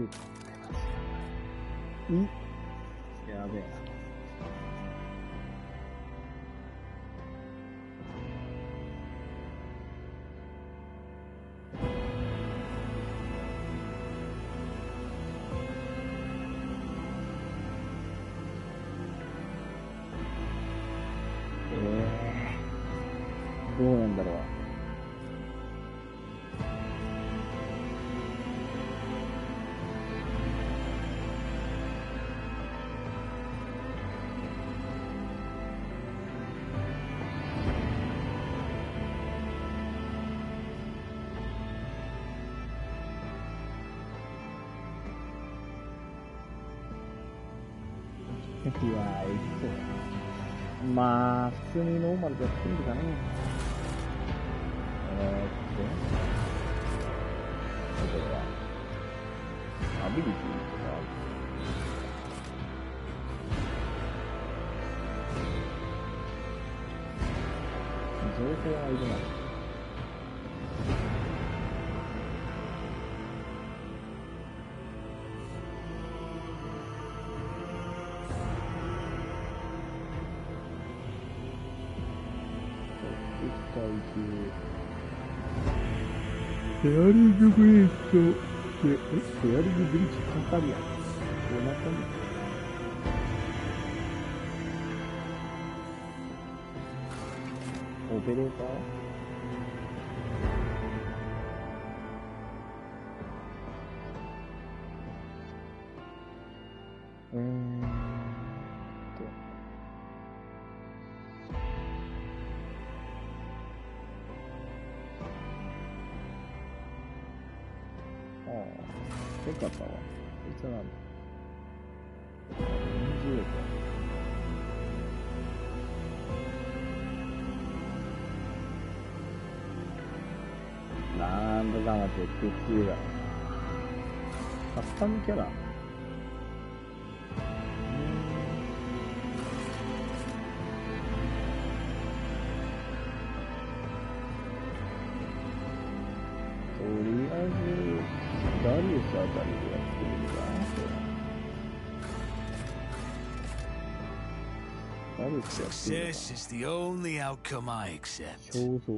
ってます。やべえな。どうなんだろう。いやー、まあ、普通にノーマルでやってみるかね。これは、アビリティとか、情報はいるな。ペアリングブリッジと、ペアリングブリッジかかるやん。どうなったんですか？オペレーター？よかったわ。いつなんだ。20か。なんだかんだって激強だ。カスタムキャラ。とりあえずダリウスあたりでやってみるか。ダリウスやってみるか。Success is the only outcome I accept. 肖像。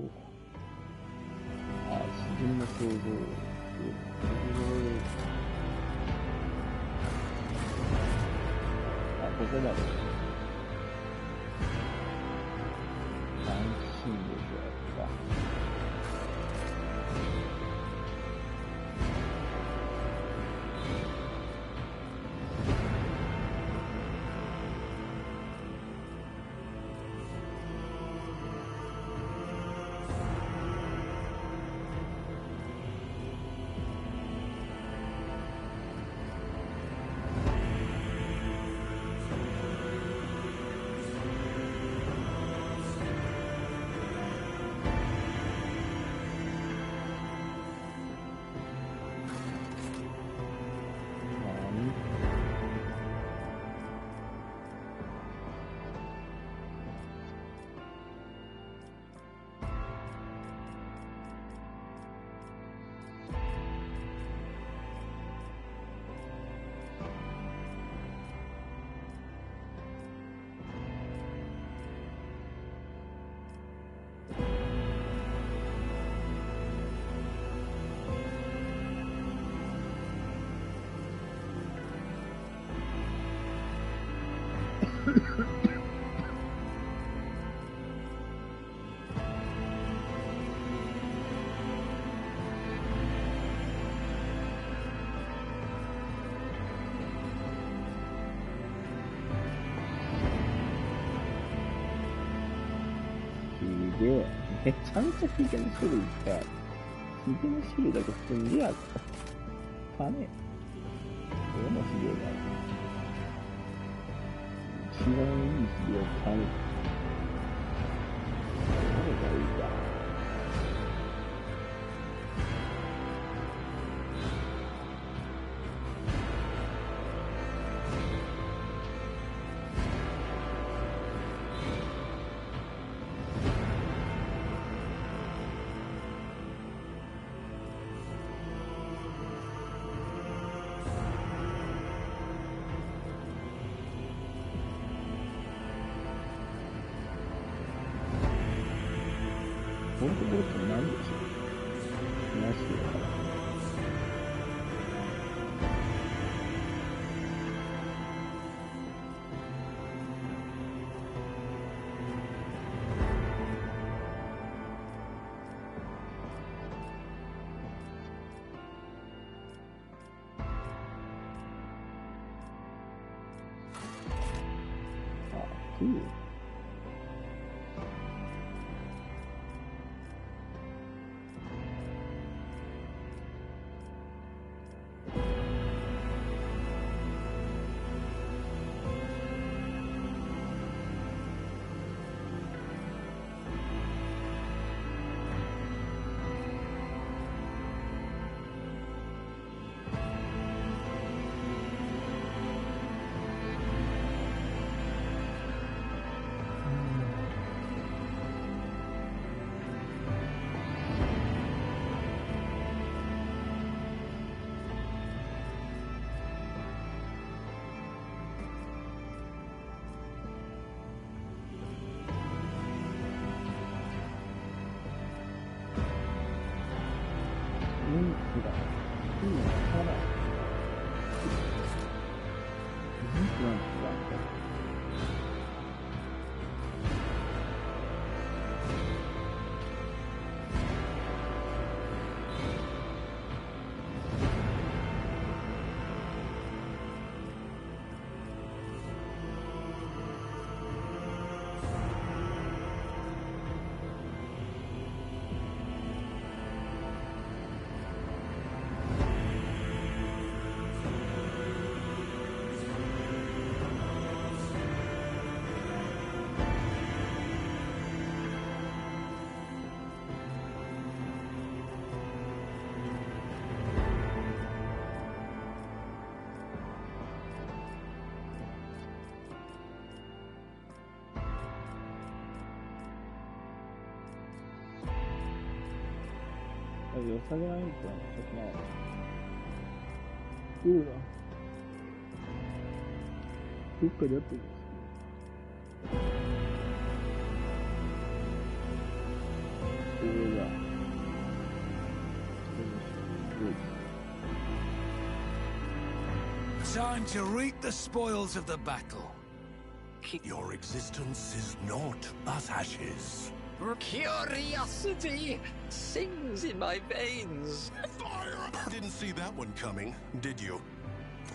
あ、自分の肖像。あ、ここまで。安心でしょ、やっぱ。めちゃめちゃヒゲの種類か。ヒゲの種類だけ普通にリアルか。パネ。どのヒゲが一番いいヒゲをパネ。どれがいいか。ころって何でしょう。なしだから。あ、良さげないんですよね、ちょっとな。どっかでやってるんですけど。これが。Time to reap the spoils of the battle. Your existence is naught but ashes. Curiosity sings in my veins. Fire! Didn't see that one coming, did you?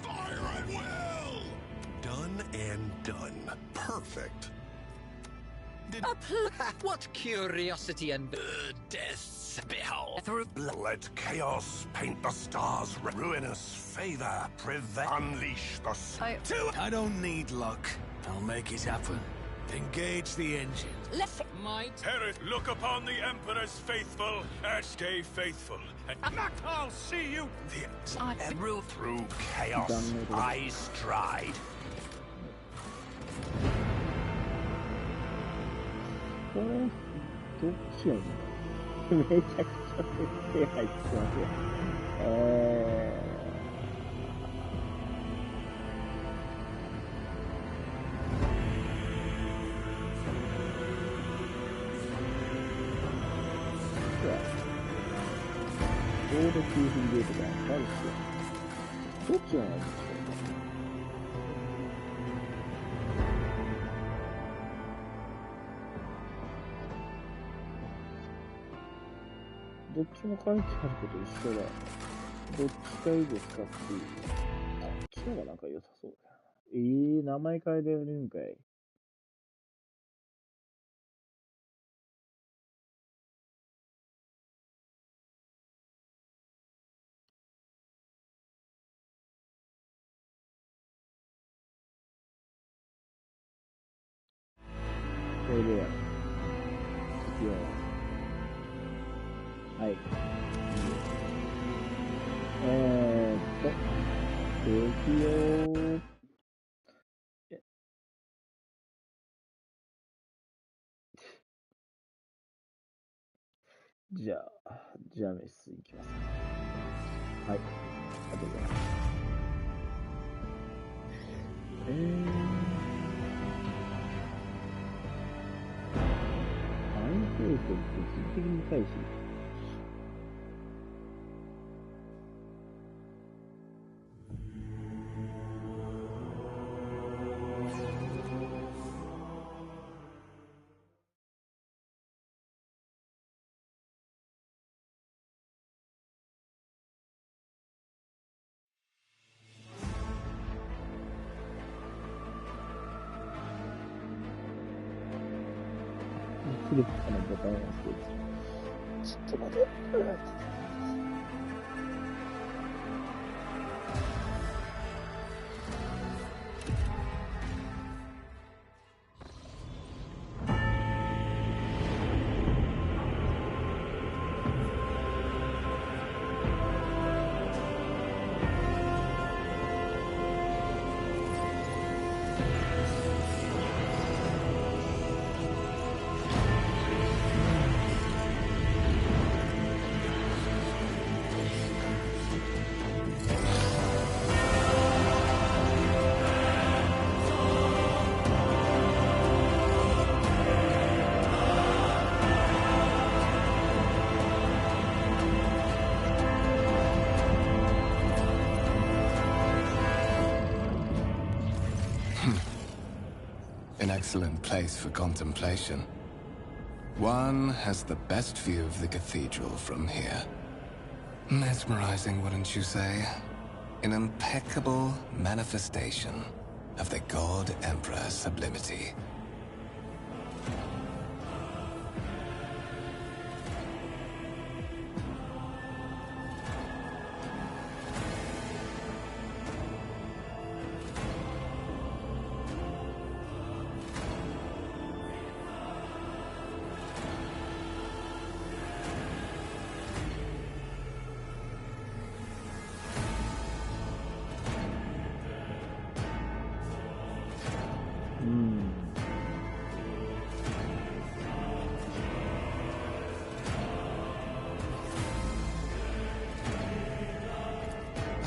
Fire at will! Done and done. Perfect. What curiosity and deaths behold through Let chaos paint the stars. Ruinous favor unleash the I don't need luck. I'll make it happen. Engage the engine. left might. Herod, look upon the Emperor's faithful and stay faithful. And I'll see you. I rule through chaos. I stride. これ、どっちやねん。めちゃくちゃ手入ってますよ。ちょうど9分ゲートがあるんですよ。どっちがなんですか？どっちも書いてあること一緒だ。どっちがいいですかっていう。こっちの方がなんか良さそうだよ。名前変えてるんかい。これでやる。いや。はい。敵よ。じゃあメスいきます。はい。ありがとうございます。アイフェイト的に深いし。フリップのボタンを押して、ちょっと待て。An excellent place for contemplation. One has the best view of the cathedral from here. Mesmerizing, wouldn't you say? An impeccable manifestation of the God Emperor's sublimity.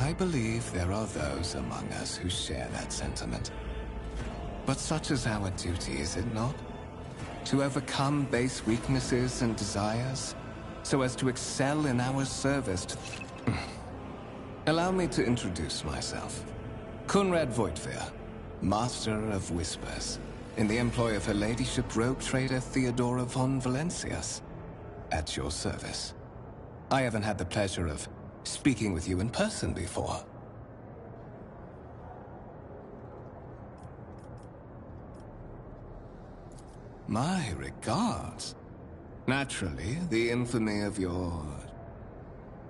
I believe there are those among us who share that sentiment. But such is our duty, is it not? To overcome base weaknesses and desires, so as to excel in our service to... Allow me to introduce myself. Conrad Voigtveer, Master of Whispers, in the employ of Her Ladyship rogue trader Theodora von Valencias. At your service. I haven't had the pleasure of speaking with you in person before. My regards. Naturally, the infamy of your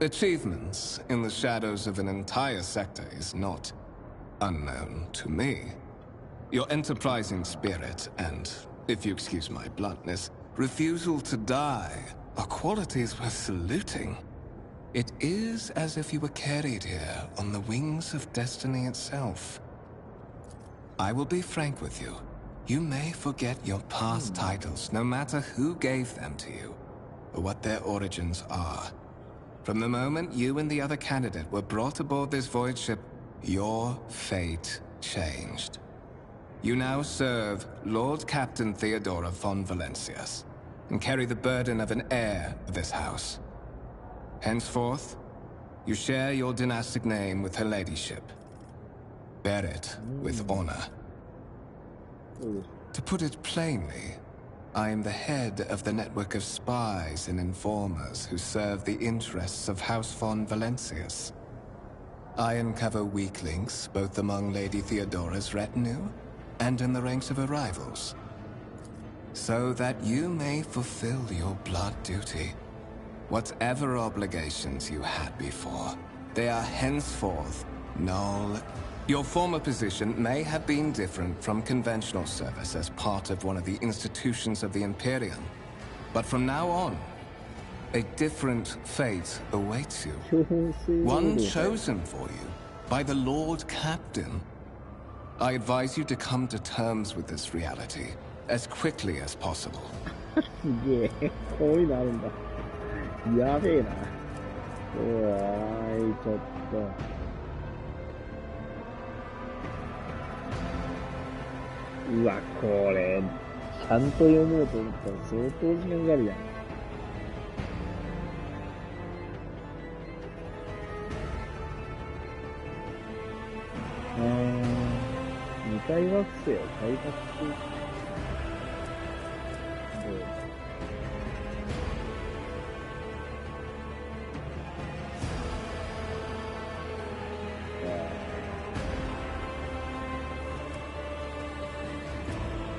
achievements in the shadows of an entire sector is not unknown to me. Your enterprising spirit and, if you excuse my bluntness, refusal to die are qualities worth saluting. It is as if you were carried here on the wings of destiny itself. I will be frank with you. You may forget your past titles, no matter who gave them to you, or what their origins are. From the moment you and the other candidate were brought aboard this void ship, your fate changed. You now serve Lord Captain Theodora von Valencias, and carry the burden of an heir of this house. Henceforth, you share your dynastic name with Her Ladyship. Bear it with honor. To put it plainly, I am the head of the network of spies and informers who serve the interests of House von Valencias. I uncover weak links both among Lady Theodora's retinue and in the ranks of her rivals, so that you may fulfill your blood duty. Whatever obligations you had before, they are henceforth null. Your former position may have been different from conventional service as part of one of the institutions of the Imperium, but from now on, a different fate awaits you. One chosen for you by the Lord Captain. I advise you to come to terms with this reality as quickly as possible. すげえ、こういうのあるんだ。やべえな。おーい、ちょっと。うわ、これ、ちゃんと読もうと思ったら相当時間かかるやん。二階惑星を開発する。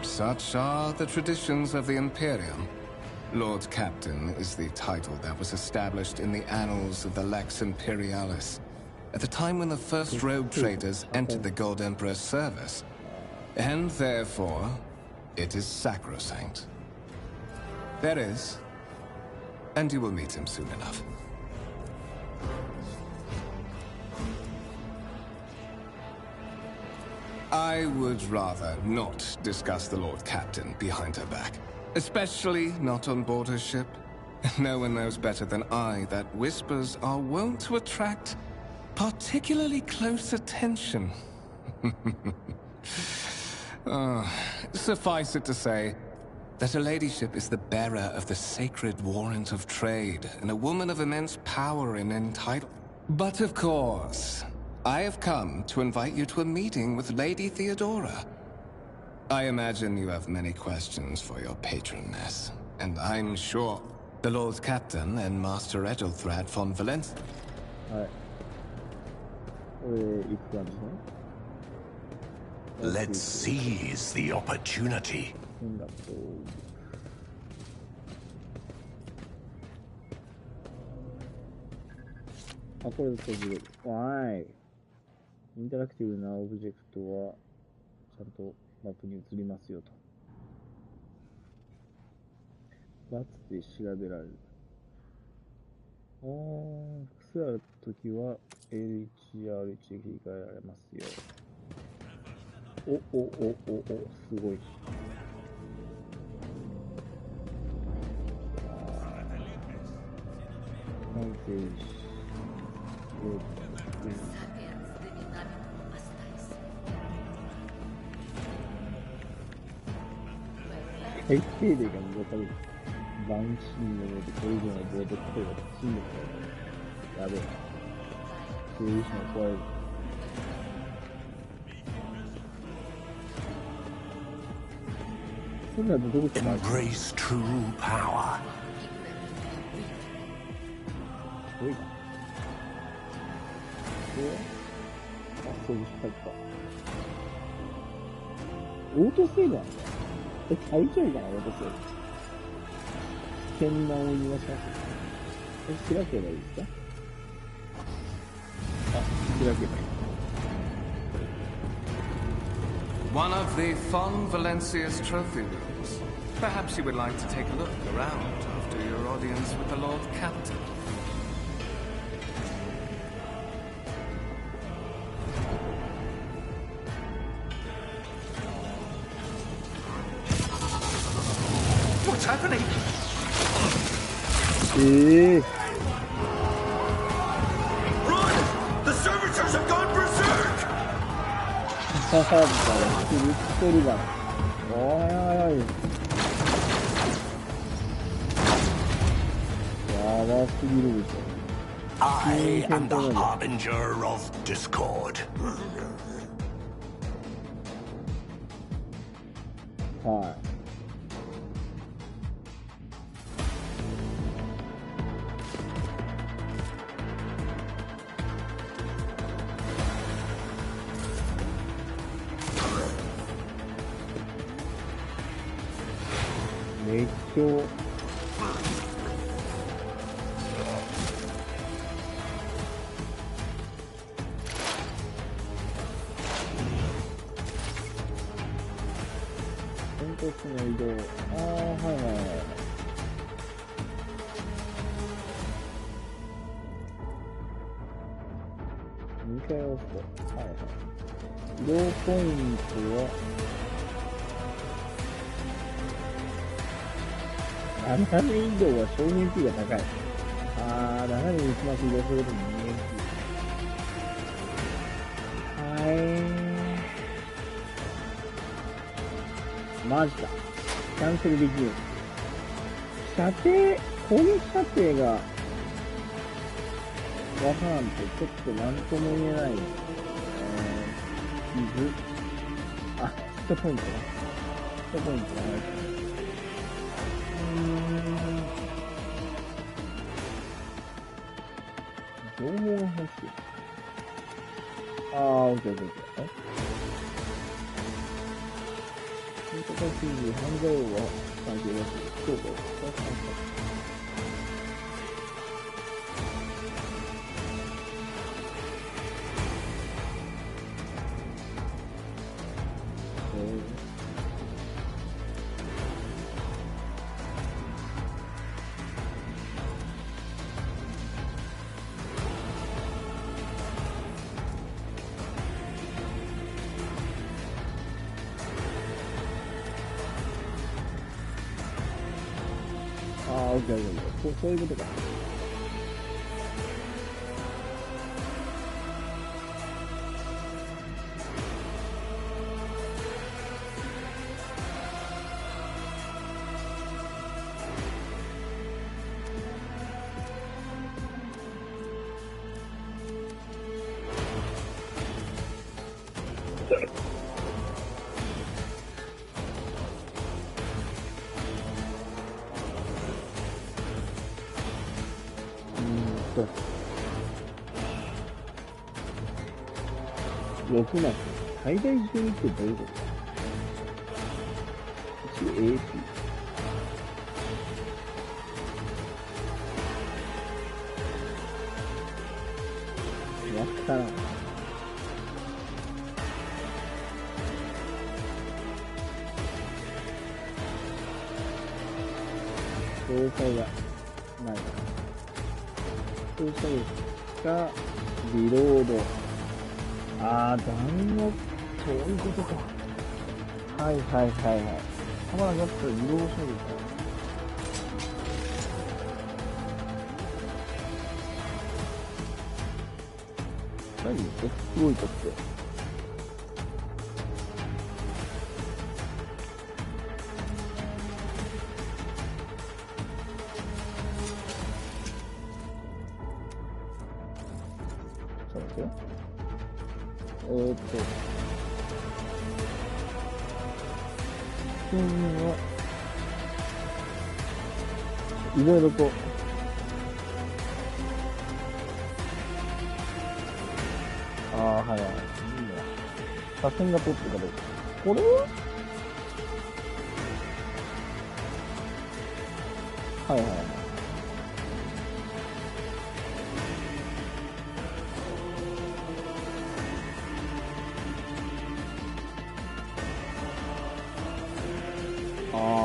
Such are the traditions of the Imperium. Lord Captain is the title that was established in the annals of the Lex Imperialis at the time when the first rogue traders entered the Gold Emperor's service. And therefore, it is sacrosanct. There is, and you will meet him soon enough. I would rather not discuss the Lord Captain behind her back. Especially not on board her ship. No one knows better than I that whispers are wont to attract particularly close attention. Suffice it to say that her ladyship is the bearer of the sacred warrant of trade and a woman of immense power and entitlement. But of course, I have come to invite you to a meeting with Lady Theodora. I imagine you have many questions for your patroness, and I'm sure the Lord Captain and Master Ethelthrad von Valence. Let's seize the opportunity. Why? インタラクティブなオブジェクトはちゃんとマップに移りますよと。バツで調べられる。複数あるときは L1、R1 で切り替えられますよ。すごい。完成し。最低例が磨かれる。万神の上でこれ以上の冒涜声が慎んでくる。やべえ。そういう人も怖い。そんなのどこかな。 Embrace true power. すごいな。そういう人か。オートセーブなんだ。大丈夫かな、オートセーブ。検難を言いましょう。開けばいいですか？開けばいい。One of the Von Valencia's trophy rooms. Perhaps you would like to take a look around after your audience with the Lord Captain. What's happening? Run! The servitors have gone berserk! サハーブからクリストルガン。おい。やばすぎるでしょ。I am the harbinger of discord. はい。熱狂。戦闘機の移動。はい。2回押すと。はい。移動ポイントは、斜め移動は衝撃が高い。斜めに行きます移動することにマジか。キャンセルできる。射程、攻撃射程がわからんとちょっとなんとも言えない。水。あ、1ポイントな。1ポイントな。情報が欲しい。あー、オッケーオッケーオッケー。新型90、犯罪王は関係なく、そうか、オッケーオッケー。そういうことか。6マス。最大12ってどういうこと？ 1AP。わからん。詳細がない。詳細がリロード。あー、弾の、そういうことか。はいはいはいはい。弾がなかったら移動処理か。何？エクスプロイトって。ちょっと待ってよ。いろいろと、はいはい。いいね。写真が撮ってくれる。これははいはいはい。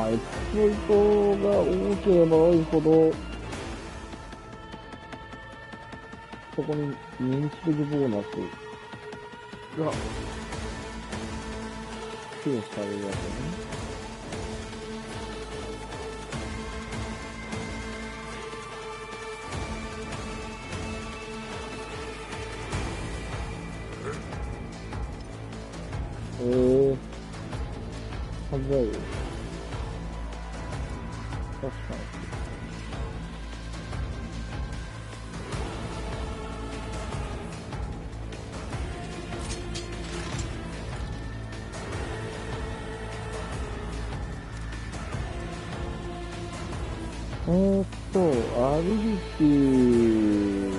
エクスプロイトが多ければ多いほど、そこに認知的ボーナスが付与されるわけね。犯罪王。確かに。アビリティ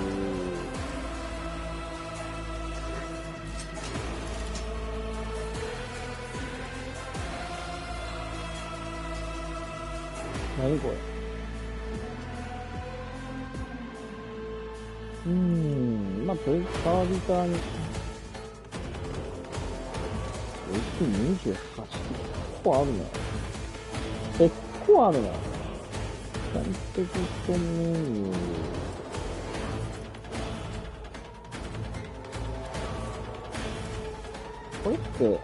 何これ。まあ、とりあえずサービターに。28。結構あるな。結構あるな。サイテクトメニュー。これって、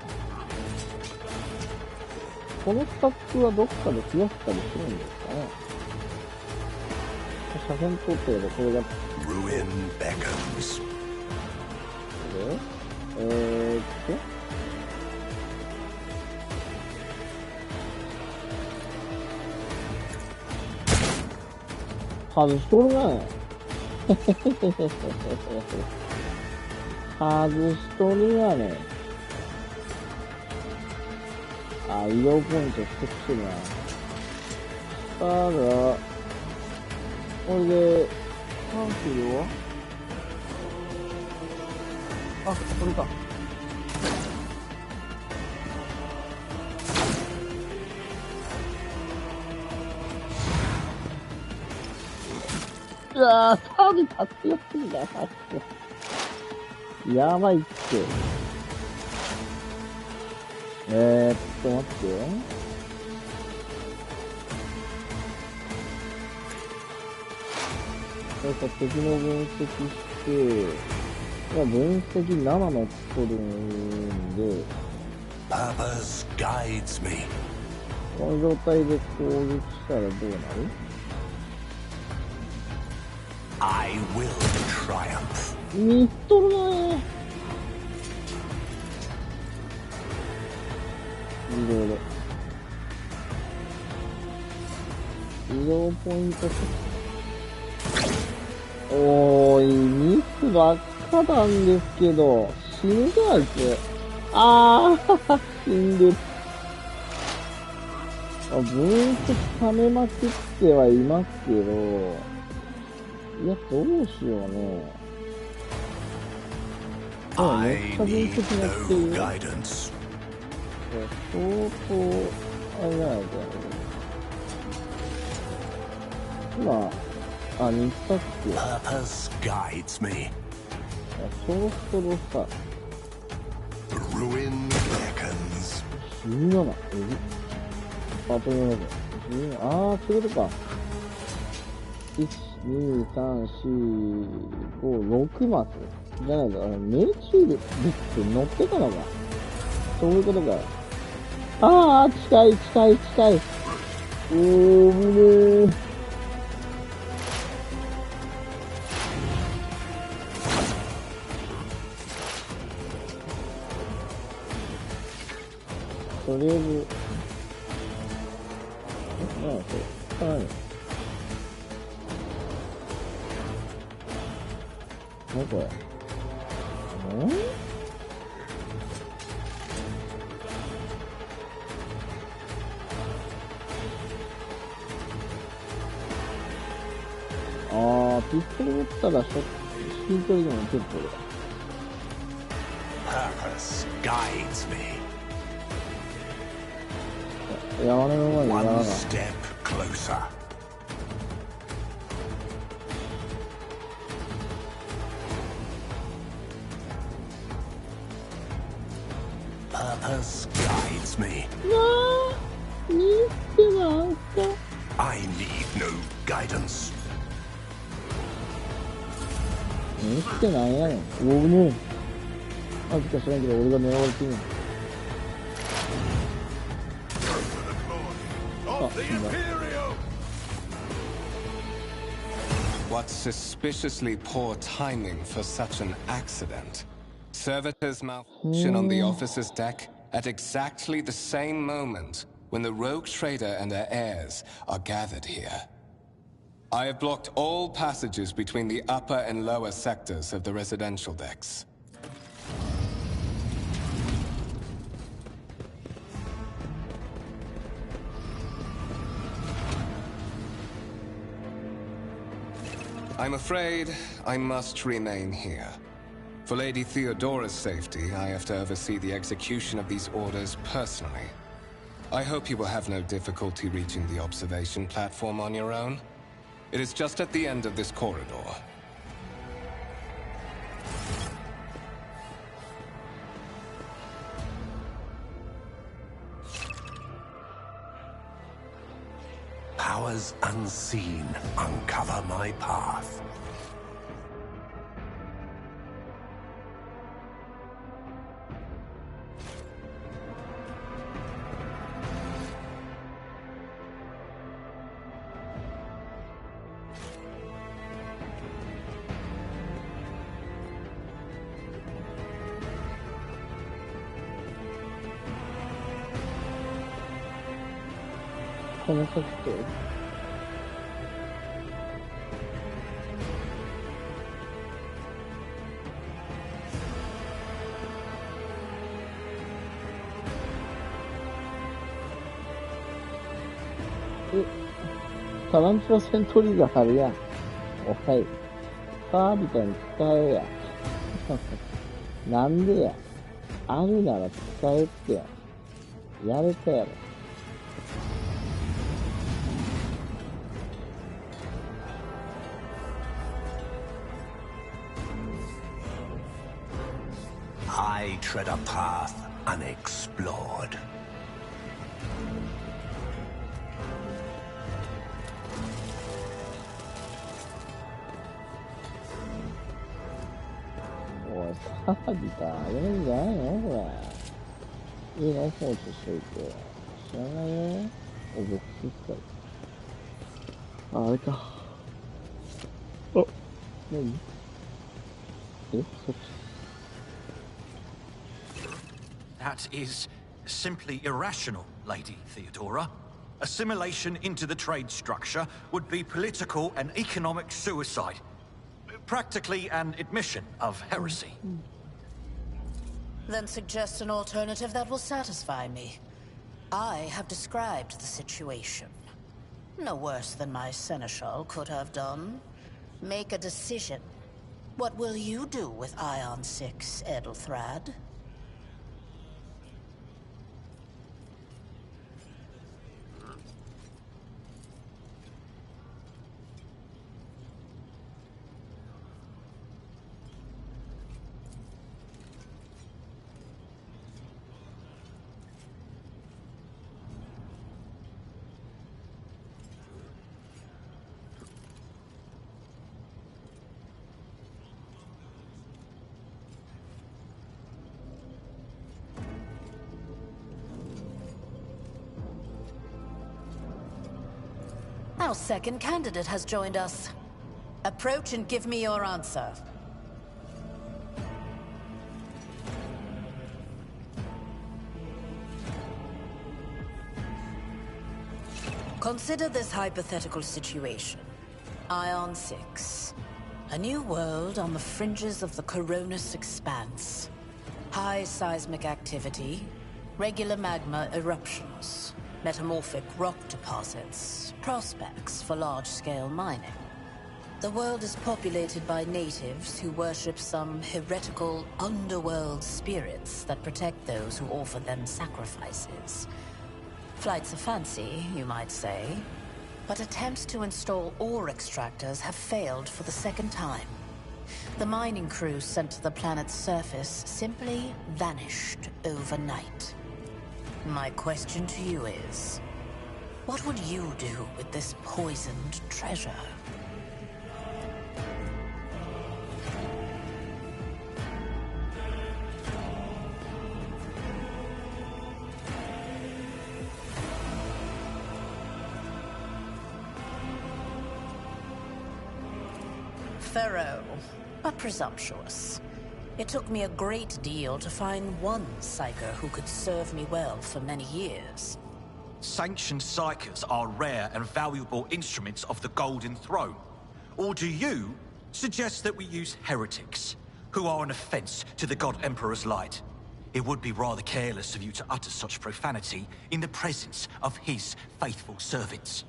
このスタッフはどっかで増やしたりするんですかね。写真撮ってればこれが。Ruin beckons. 外しとるね。外しとるやね。あ、移動ポイントストップしてるな。ただ、これで、パンフルはあ、これか。うわぁ、サービス強すぎだよ、マジで。やばいって。待って。これさ、敵の分析して、分析7の取るんで、Purpose guides me. この状態で攻撃したらどうなる？ I will triumph. 見とるなぁ。いろいろ。移動ポイント。おーい、ミスばっかなんですけど、死ぬぞあいつ。あー、死んでる。分析されまくってはいますけど、いや、どうしようね。めっちゃ分析やってるよ。guidance. 相当、あれじゃないか。今、あ、似たっけ。 Purpose guides me. そろそろさ、Ruin beckons. 17。あ、ということで。あー、そういうことか。1、2、3、4、5、6マスじゃないか。命中率って乗ってたのか。そういうことか。あー、近い。おー、ぶねー。とりあえず、これ、はい。何これ。ピストル持ったら至近距離でも結構だ。Purpose guides me. 山根の前に山 One が。step closer. Purpose guides me. 見てなんか。I need no guidance. 見てなんやねん。おぶねえ。なぜか知らんけど俺が狙われてるの。What suspiciously poor timing for such an accident. Servitors malfunction on the officer's deck at exactly the same moment when the rogue trader and her heirs are gathered here. I have blocked all passages between the upper and lower sectors of the residential decks. I'm afraid I must remain here. For Lady Theodora's safety, I have to oversee the execution of these orders personally. I hope you will have no difficulty reaching the observation platform on your own. It is just at the end of this corridor. Powers unseen uncover my path. タランチュラセントリーがあるやん。おはい。カービタに使えや。なんでや。あるなら使えってや。やれたやろ。I tread a path unexplored. Oh, カービタあげるんじゃないのこれ。いいね、放置しといて。知らないよ。お、ボックス使い。あれか。あ、何そっち。That is simply irrational, Lady Theodora. Assimilation into the trade structure would be political and economic suicide. Practically an admission of heresy. Then suggest an alternative that will satisfy me. I have described the situation. No worse than my seneschal could have done. Make a decision. What will you do with Ion 6, Edelthrad? Our second candidate has joined us. Approach and give me your answer. Consider this hypothetical situation. Ion 6. A new world on the fringes of the Coronis expanse. High seismic activity, regular magma eruptions, metamorphic rock deposits, prospects for large-scale mining. The world is populated by natives who worship some heretical underworld spirits that protect those who offer them sacrifices. Flights of fancy, you might say, but attempts to install ore extractors have failed for the second time. The mining crews sent to the planet's surface simply vanished overnight. My question to you is, what would you do with this poisoned treasure? Thorough, but presumptuous. It took me a great deal to find one psyker who could serve me well for many years. Sanctioned psychers are rare and valuable instruments of the Golden Throne. Or do you suggest that we use heretics, who are an offense to the God Emperor's light? It would be rather careless of you to utter such profanity in the presence of his faithful servants.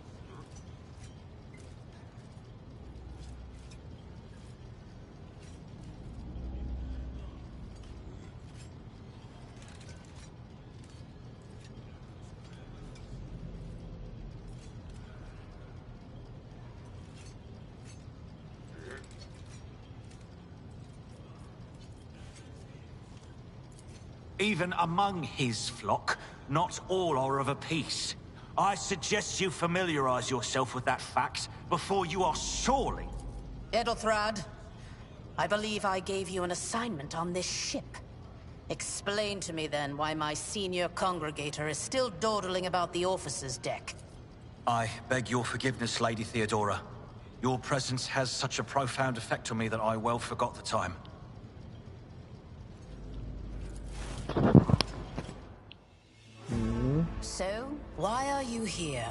Even among his flock, not all are of a piece. I suggest you familiarize yourself with that fact before you are surely... Edelthrad, I believe I gave you an assignment on this ship. Explain to me then why my senior congregator is still dawdling about the officer's deck. I beg your forgiveness, Lady Theodora. Your presence has such a profound effect on me that I well forgot the time. So, why are you here?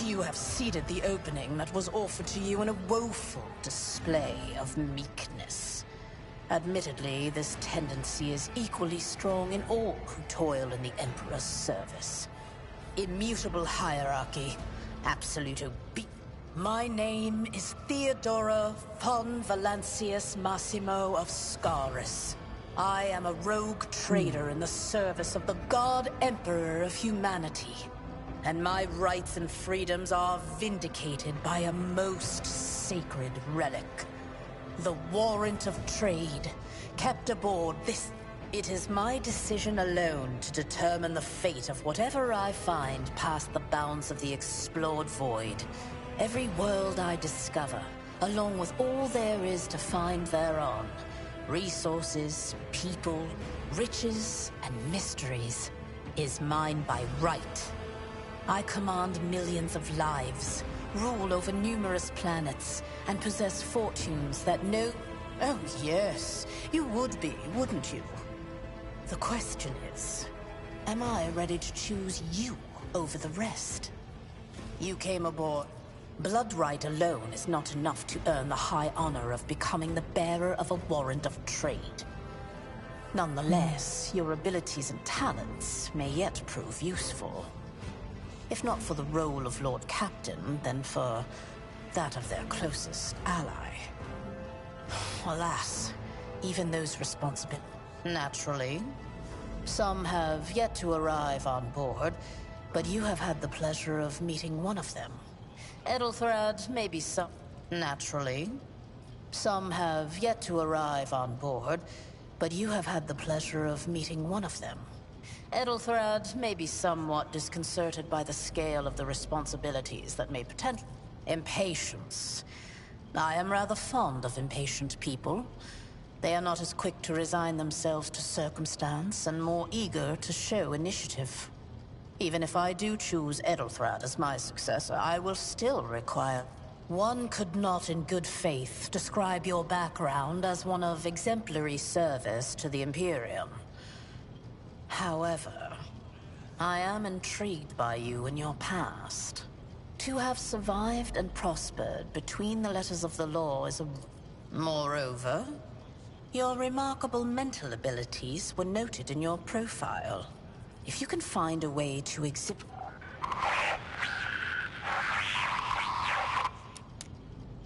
You have seeded the opening that was offered to you in a woeful display of meekness. Admittedly, this tendency is equally strong in all who toil in the Emperor's service. Immutable hierarchy, absolute My name is Theodora von Valancius Massimo of Scaris. I am a rogue trader in the service of the God Emperor of humanity. And my rights and freedoms are vindicated by a most sacred relic. The warrant of trade, kept aboard this... It is my decision alone to determine the fate of whatever I find past the bounds of the explored void. Every world I discover, along with all there is to find thereon. Resources, people, riches, and mysteries, is mine by right. I command millions of lives, rule over numerous planets, and possess fortunes that no... Oh yes, you would be, wouldn't you? The question is, am I ready to choose you over the rest? You came aboard. Blood right alone is not enough to earn the high honor of becoming the bearer of a warrant of trade. Nonetheless, your abilities and talents may yet prove useful. If not for the role of Lord Captain, then for that of their closest ally. Alas, even those responsible... Naturally. Some have yet to arrive on board, but you have had the pleasure of meeting one of them. Edelthrad may be some... Naturally. Some have yet to arrive on board, but you have had the pleasure of meeting one of them. Edelthrad may be somewhat disconcerted by the scale of the responsibilities that may potentially... Impatience. I am rather fond of impatient people. They are not as quick to resign themselves to circumstance and more eager to show initiative. Even if I do choose Edelthrad as my successor, I will still require... One could not in good faith describe your background as one of exemplary service to the Imperium. However, I am intrigued by you and your past. To have survived and prospered between the letters of the law is a... Moreover, your remarkable mental abilities were noted in your profile. If you can find a way to exhibit...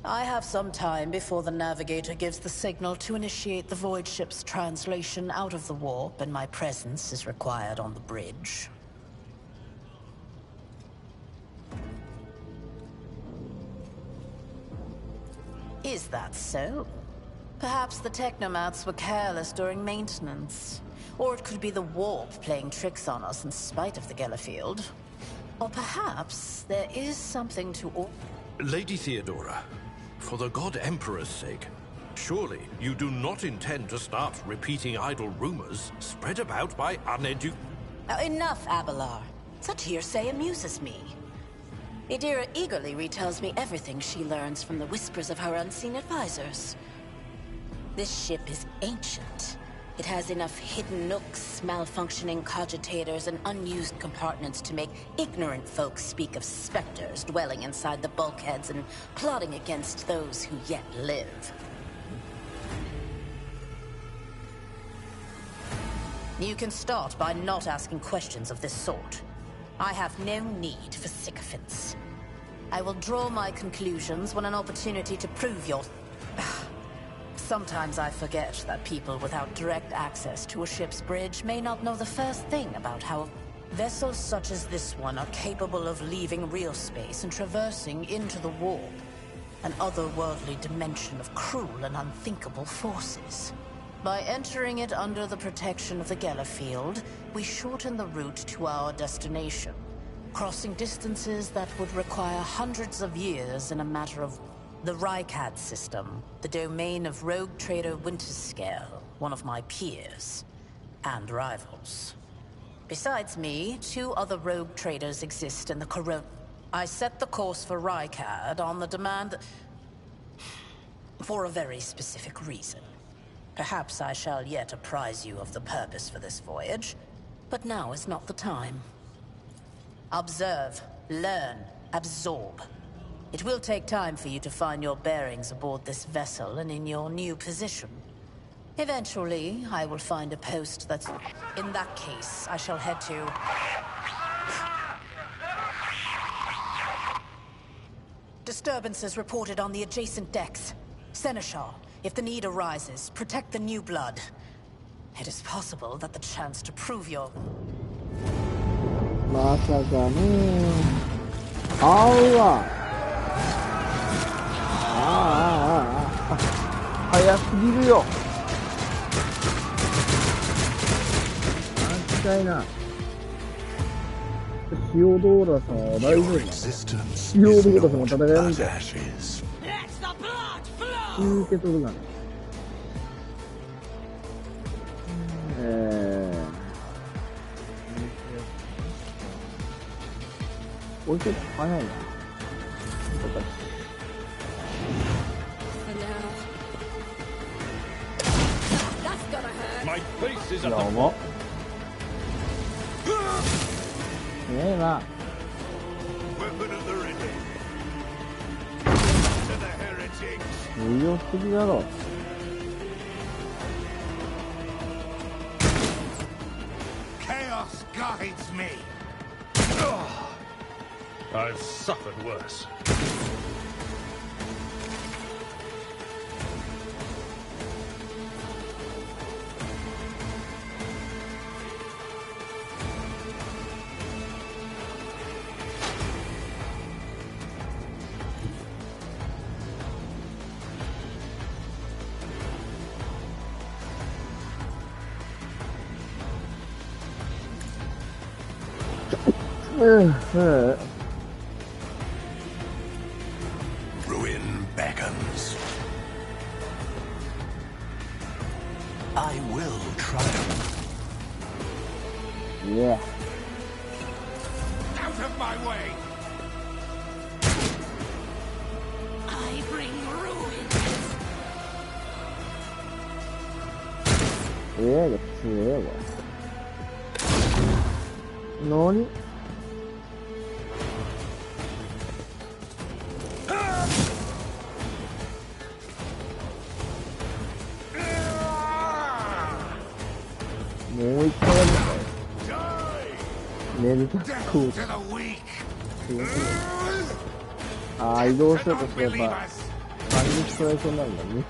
I have some time before the Navigator gives the signal to initiate the Void Ship's translation out of the warp, and my presence is required on the bridge. Is that so? Perhaps the Technomats were careless during maintenance. Or it could be the warp playing tricks on us in spite of the Gellerfield. Or perhaps there is something to... Lady Theodora, for the God Emperor's sake, surely you do not intend to start repeating idle rumors spread about by Enough, Abelard. Such hearsay amuses me. Idira eagerly retells me everything she learns from the whispers of her unseen advisors. This ship is ancient. It has enough hidden nooks, malfunctioning cogitators, and unused compartments to make ignorant folks speak of specters dwelling inside the bulkheads and plotting against those who yet live. You can start by not asking questions of this sort. I have no need for sycophants. I will draw my conclusions when an opportunity to prove your... Sometimes I forget that people without direct access to a ship's bridge may not know the first thing about how... Vessels such as this one are capable of leaving real space and traversing into the warp, an otherworldly dimension of cruel and unthinkable forces. By entering it under the protection of the Gellerfield, we shorten the route to our destination, crossing distances that would require hundreds of years in a matter of... The Rykad system, the domain of rogue trader Winterscale, one of my peers, and rivals. Besides me, 2 other rogue traders exist in the Corona. I set the course for Rykad on the demand... for a very specific reason. Perhaps I shall yet apprise you of the purpose for this voyage, but now is not the time. Observe, learn, absorb. It will take time for you to find your bearings aboard this vessel and in your new position. Eventually, I will find a post that's... In that case, I shall head to... Disturbances reported on the adjacent decks. Seneschal, if the need arises, protect the new blood. It is possible that the chance to prove your... まさかね。あうわ。早すぎるよ。間違いな。塩ドーラさんは大丈夫なの？塩ドーラさんも戦いみたい。受け取るがね。これちょっと早いな。やば。ええな。無用すぎだろ。Chaos guides me. I've suffered worse. Ruin beckons. I will triumph. Yeah. Out of my way! I bring ruin. が強いわ。何？もう一回やるのかよ。メルタコード。ああ、移動しようとすれば感激取られそうになるんだね。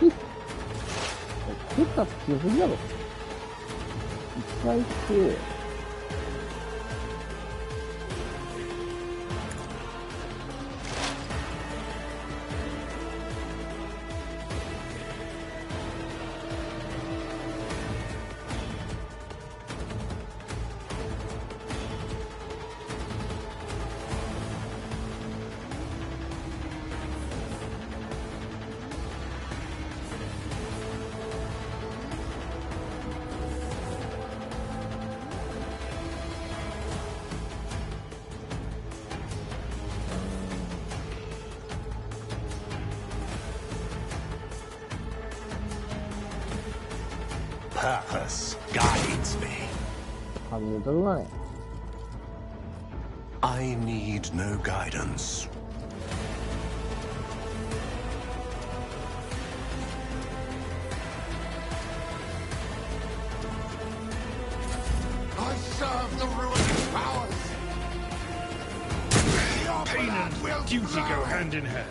結果強すぎだろ。一回して。Purpose guides me. I need no guidance. I serve the ruined powers! Pain and duty go hand in hand.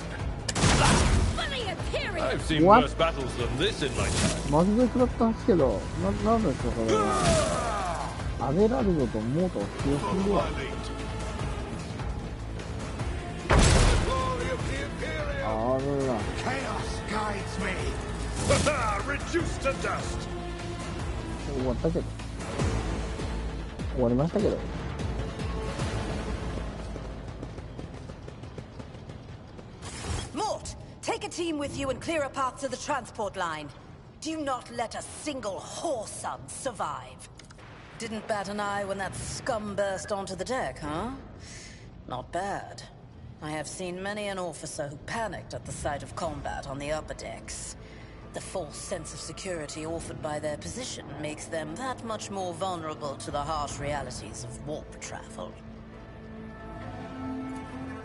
I've seen worse battles than this in my time. マジで食らったんですけど、なんですかこれは。アベラルドとモートは強すぎるわ。あるな。Chaos guides me. Reduced to dust. 終わったけど。終わりましたけど。Take a team with you and clear a path to the transport line. Do not let a single whoreson survive. Didn't bat an eye when that scum burst onto the deck, huh? Not bad. I have seen many an officer who panicked at the sight of combat on the upper decks. The false sense of security offered by their position makes them that much more vulnerable to the harsh realities of warp travel.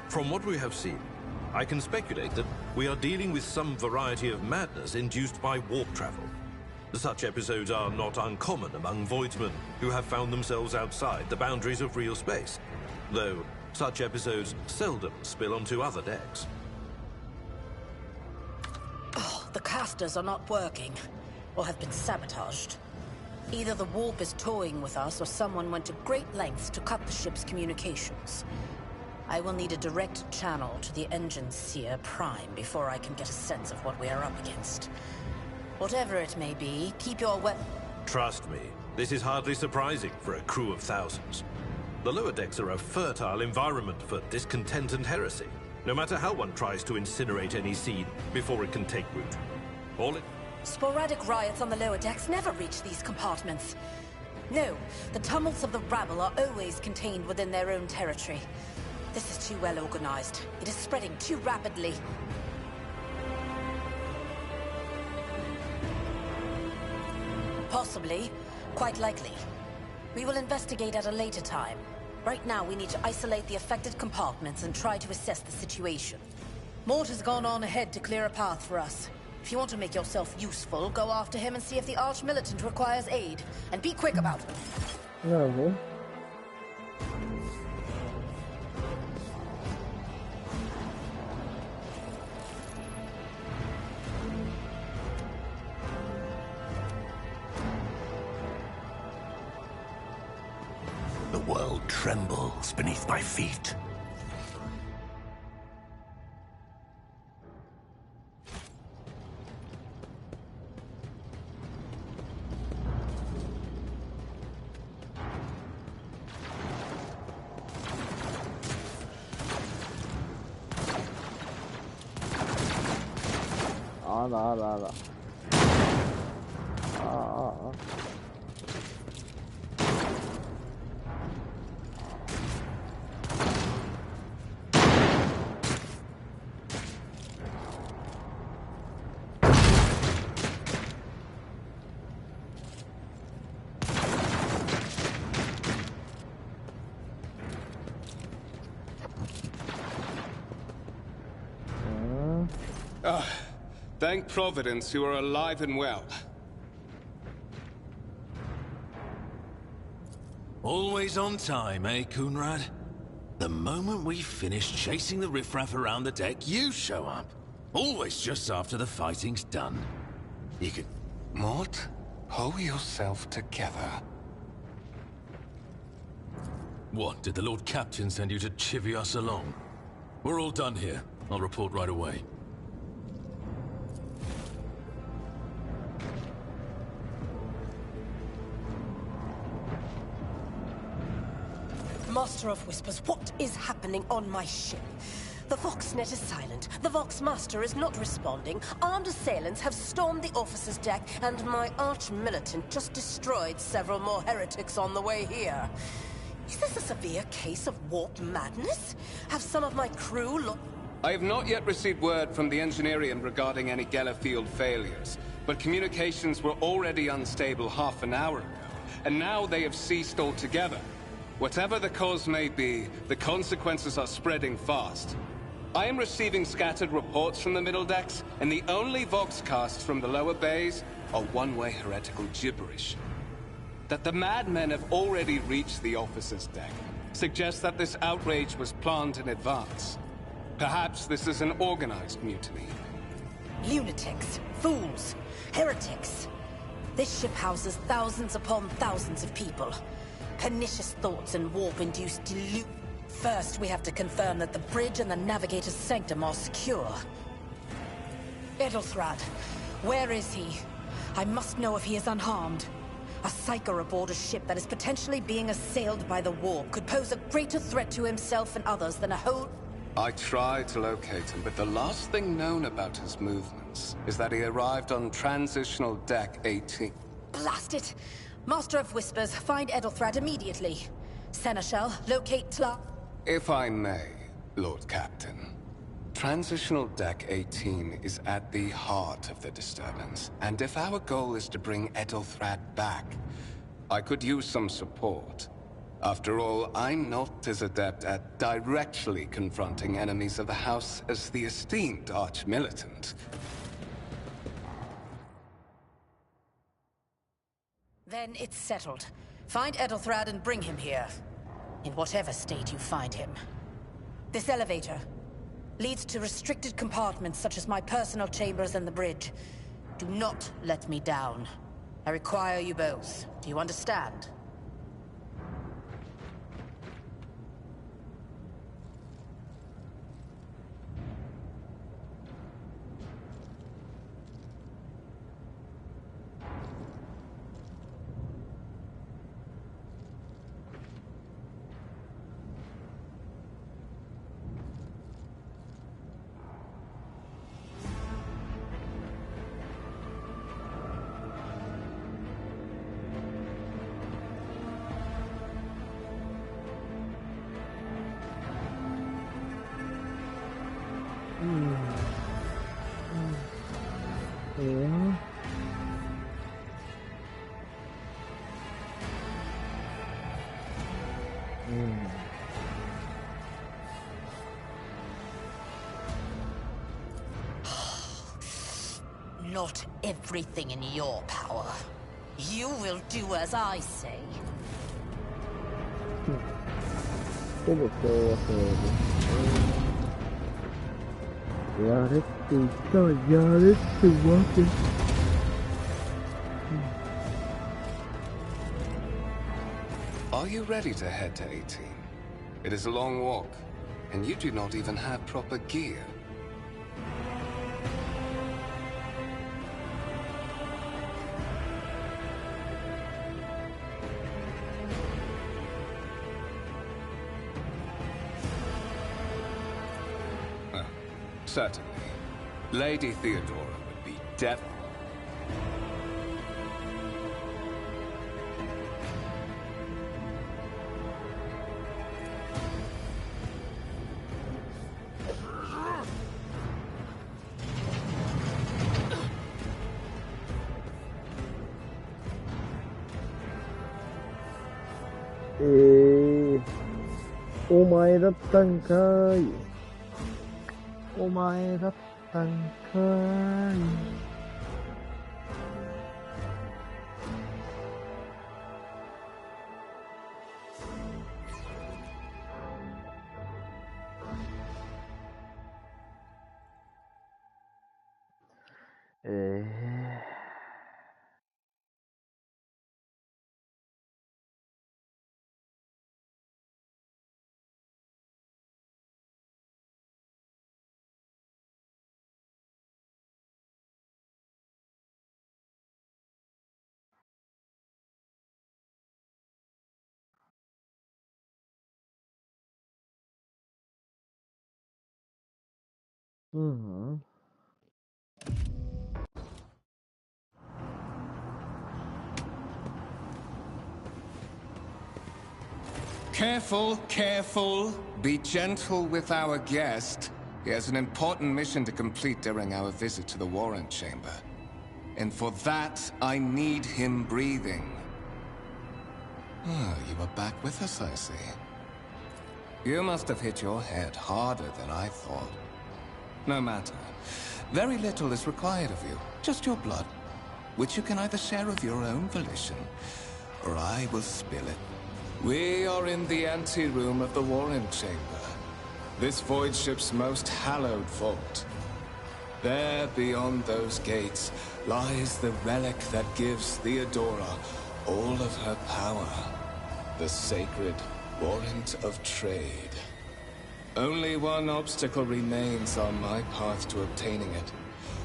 From what we have seen, I can speculate that we are dealing with some variety of madness induced by warp travel. Such episodes are not uncommon among voidsmen who have found themselves outside the boundaries of real space, though such episodes seldom spill onto other decks. Oh, the casters are not working, or have been sabotaged. Either the warp is toying with us, or someone went to great lengths to cut the ship's communications. I will need a direct channel to the engine seer Prime before I can get a sense of what we are up against. Whatever it may be, keep your Trust me, this is hardly surprising for a crew of thousands. The lower decks are a fertile environment for discontent and heresy, no matter how one tries to incinerate any seed before it can take root. Sporadic riots on the lower decks never reach these compartments. No, the tumults of the rabble are always contained within their own territory. This is too well organized. It is spreading too rapidly. Possibly. Quite likely. We will investigate at a later time. Right now, we need to isolate the affected compartments and try to assess the situation. Mort has gone on ahead to clear a path for us. If you want to make yourself useful, go after him and see if the Arch-Militant requires aid. And be quick about it. No. The world trembles beneath my feet. Ala. Thank Providence you are alive and well. Always on time, eh, Coonrad? The moment we finish chasing the riffraff around the deck, you show up. Always just after the fighting's done. You could... Mort, pull yourself together. What, did the Lord Captain send you to chivvy us along? We're all done here. I'll report right away. Master of Whispers, what is happening on my ship? The Voxnet is silent. The Voxmaster is not responding. Armed assailants have stormed the officer's deck, and my arch-militant just destroyed several more heretics on the way here. Is this a severe case of warp madness? Have some of my crew I have not yet received word from the Engineering regarding any Geller field failures, but communications were already unstable half an hour ago, and now they have ceased altogether. Whatever the cause may be, the consequences are spreading fast. I am receiving scattered reports from the middle decks, and the only voxcasts from the lower bays are one-way heretical gibberish. That the madmen have already reached the officer's deck suggests that this outrage was planned in advance. Perhaps this is an organized mutiny. Lunatics, fools, heretics. This ship houses thousands upon thousands of people. Pernicious thoughts and warp-induced delusion. First, we have to confirm that the bridge and the navigator's sanctum are secure. Edelthrad, where is he? I must know if he is unharmed. A psyker aboard a ship that is potentially being assailed by the warp could pose a greater threat to himself and others than a whole... I tried to locate him, but the last thing known about his movements is that he arrived on Transitional Deck 18. Blast it! Master of Whispers, find Edelthrad immediately. Seneschal, locate Tla... If I may, Lord Captain. Transitional Deck 18 is at the heart of the disturbance, and if our goal is to bring Edelthrad back, I could use some support. After all, I'm not as adept at directly confronting enemies of the House as the esteemed Arch-Militant. Then it's settled. Find Ethelthrad and bring him here. In whatever state you find him. This elevator leads to restricted compartments such as my personal chambers and the bridge. Do not let me down. I require you both. Do you understand? Not everything in your power. You will do as I say. ほぼ今日はそうです。やれって言ったらやれってわけ。Are you ready to head to 18? It is a long walk, and you do not even have proper gear. Certainly. Lady Theodora would be deaf. Oh, お前だったんかーい。お前だったんかーい。Careful, careful. Be gentle with our guest. He has an important mission to complete during our visit to the Warrant Chamber. And for that, I need him breathing. Oh, you are back with us, I see. You must have hit your head harder than I thought. No matter. Very little is required of you. Just your blood, which you can either share of your own volition, or I will spill it. We are in the anteroom of the Warrant Chamber. This void ship's most hallowed vault. There, beyond those gates, lies the relic that gives Theodora all of her power. The sacred Warrant of Trade. Only one obstacle remains on my path to obtaining it.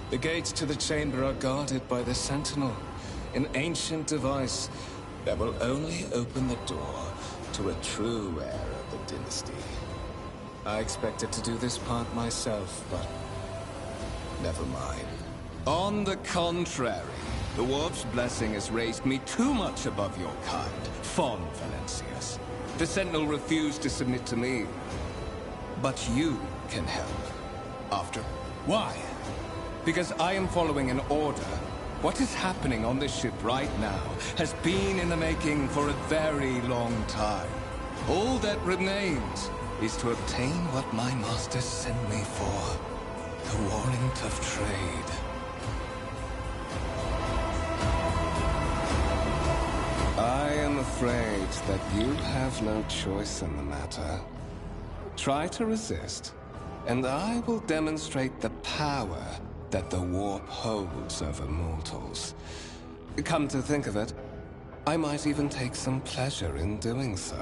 The gates to the chamber are guarded by the Sentinel, an ancient device that will only open the door to a true heir of the dynasty. I expected to do this part myself, but never mind. On the contrary, the Dwarf's blessing has raised me too much above your kind, fond Valencius. The Sentinel refused to submit to me. But you can help. After... Why? Because I am following an order. What is happening on this ship right now has been in the making for a very long time. All that remains is to obtain what my masters sent me for. The Warrant of Trade. I am afraid that you have no choice in the matter. Try to resist, and I will demonstrate the power that the warp holds over mortals. Come to think of it, I might even take some pleasure in doing so.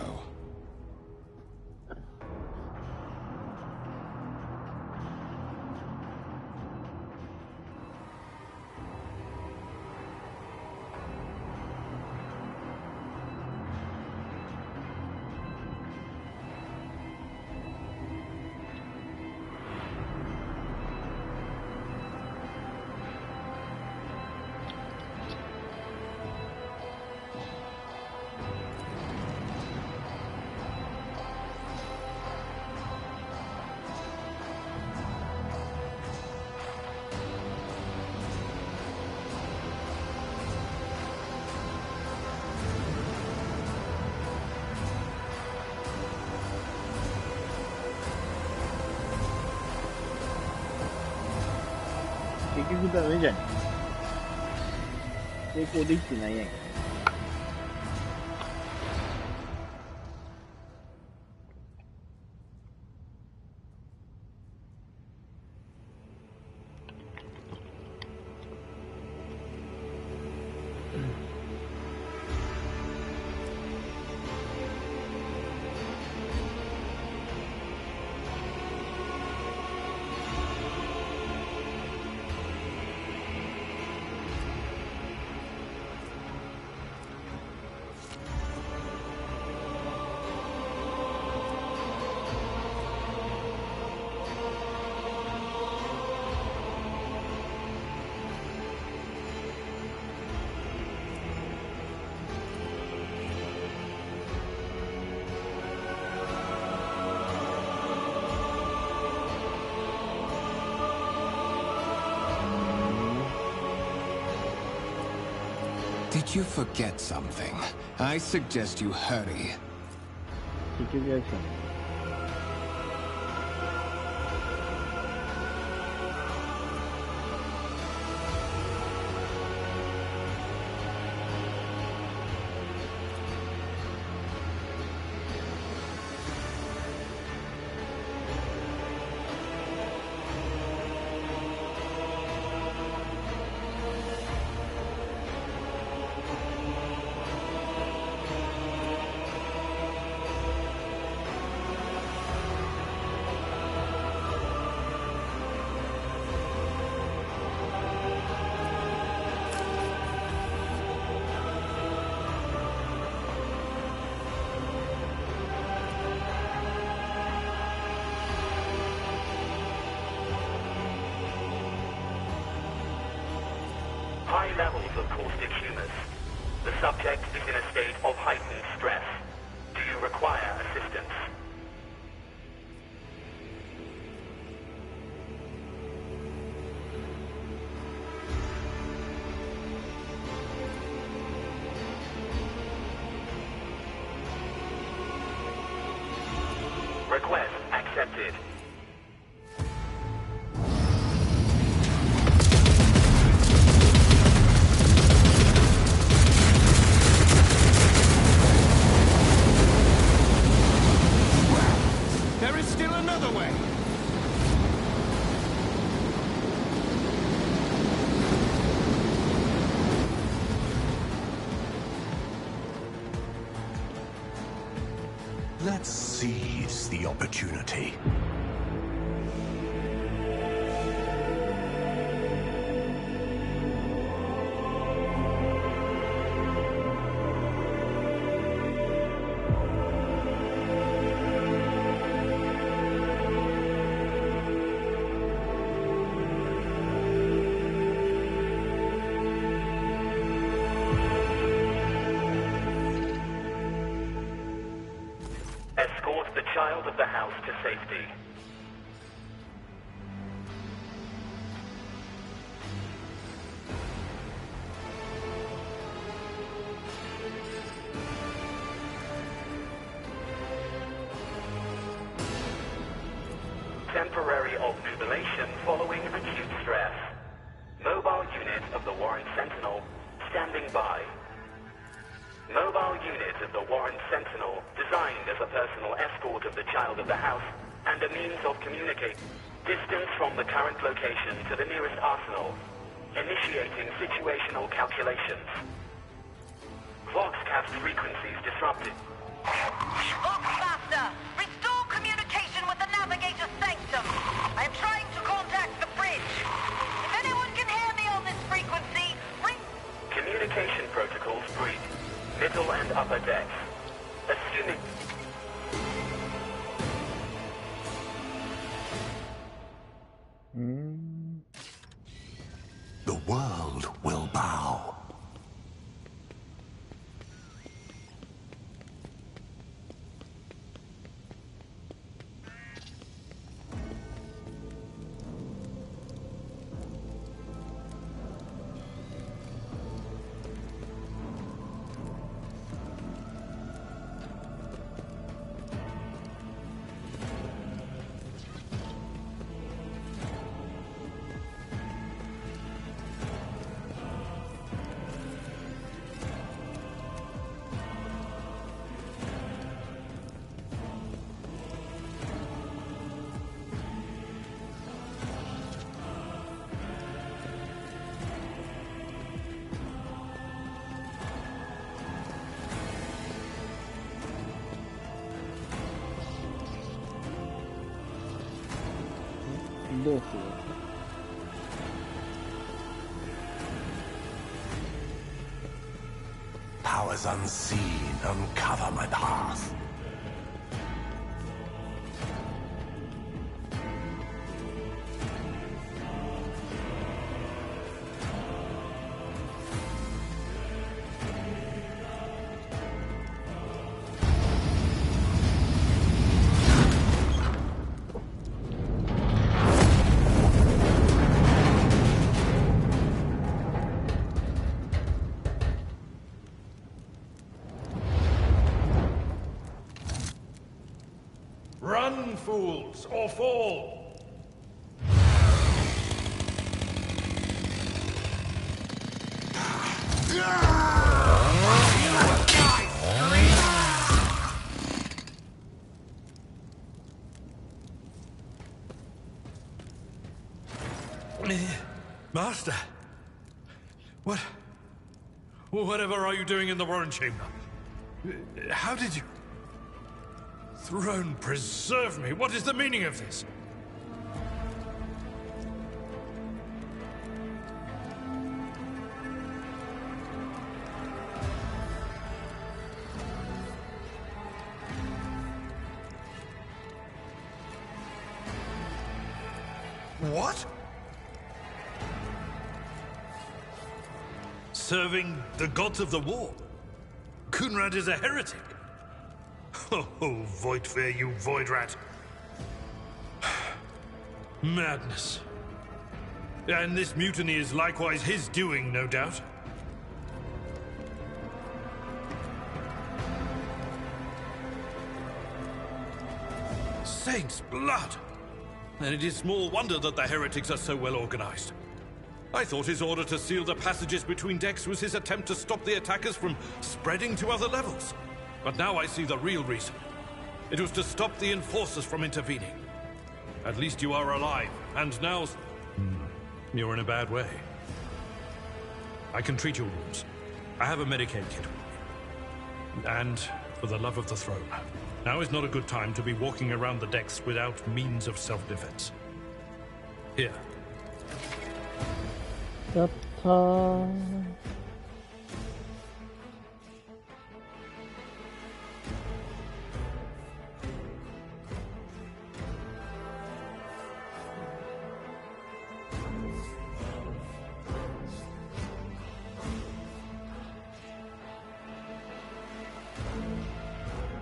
結局ダメじゃねえ。成功できてないやんけ。Did you forget something? I suggest you hurry. 結局やるしかない。High levels of caustic humus. The subject is in a state of heightened stress. Do you require assistance? Request accepted. There is still another way. Let's seize the opportunity. Escort the child of the house to safety. Temporary obnubilation following acute stress. Mobile unit of the Warren Sentinel standing by. Mobile and a means of communicating. Distance from the current location to the nearest arsenal. Initiating situational calculations. Voxcast frequencies disrupted. Voxmaster, restore communication with the navigator's sanctum. I am trying to contact the bridge. If anyone can hear me on this frequency, ring... Communication protocols breach. Middle and upper decks. Assuming... The world will bow. Powers unseen uncover my path. Run, fools, or fall! Master! Whatever are you doing in the Warren Chamber? How did you... Throne preserve me! What is the meaning of this? What? Serving the gods of the war? Kunrad is a heretic. Oh, Voidfare, you void rat. Madness. And this mutiny is likewise his doing, no doubt. Saints' blood! And it is small wonder that the heretics are so well organized. I thought his order to seal the passages between decks was his attempt to stop the attackers from spreading to other levels. But now I see the real reason. It was to stop the enforcers from intervening. At least you are alive, and now... You're in a bad way. I can treat your wounds. I have a Medicaid kit with me. And, for the love of the throne, now is not a good time to be walking around the decks without means of self-defense. Here. やったー。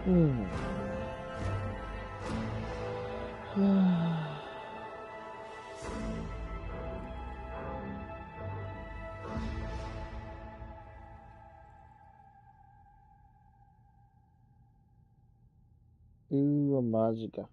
うん。はあ。わ、マジか。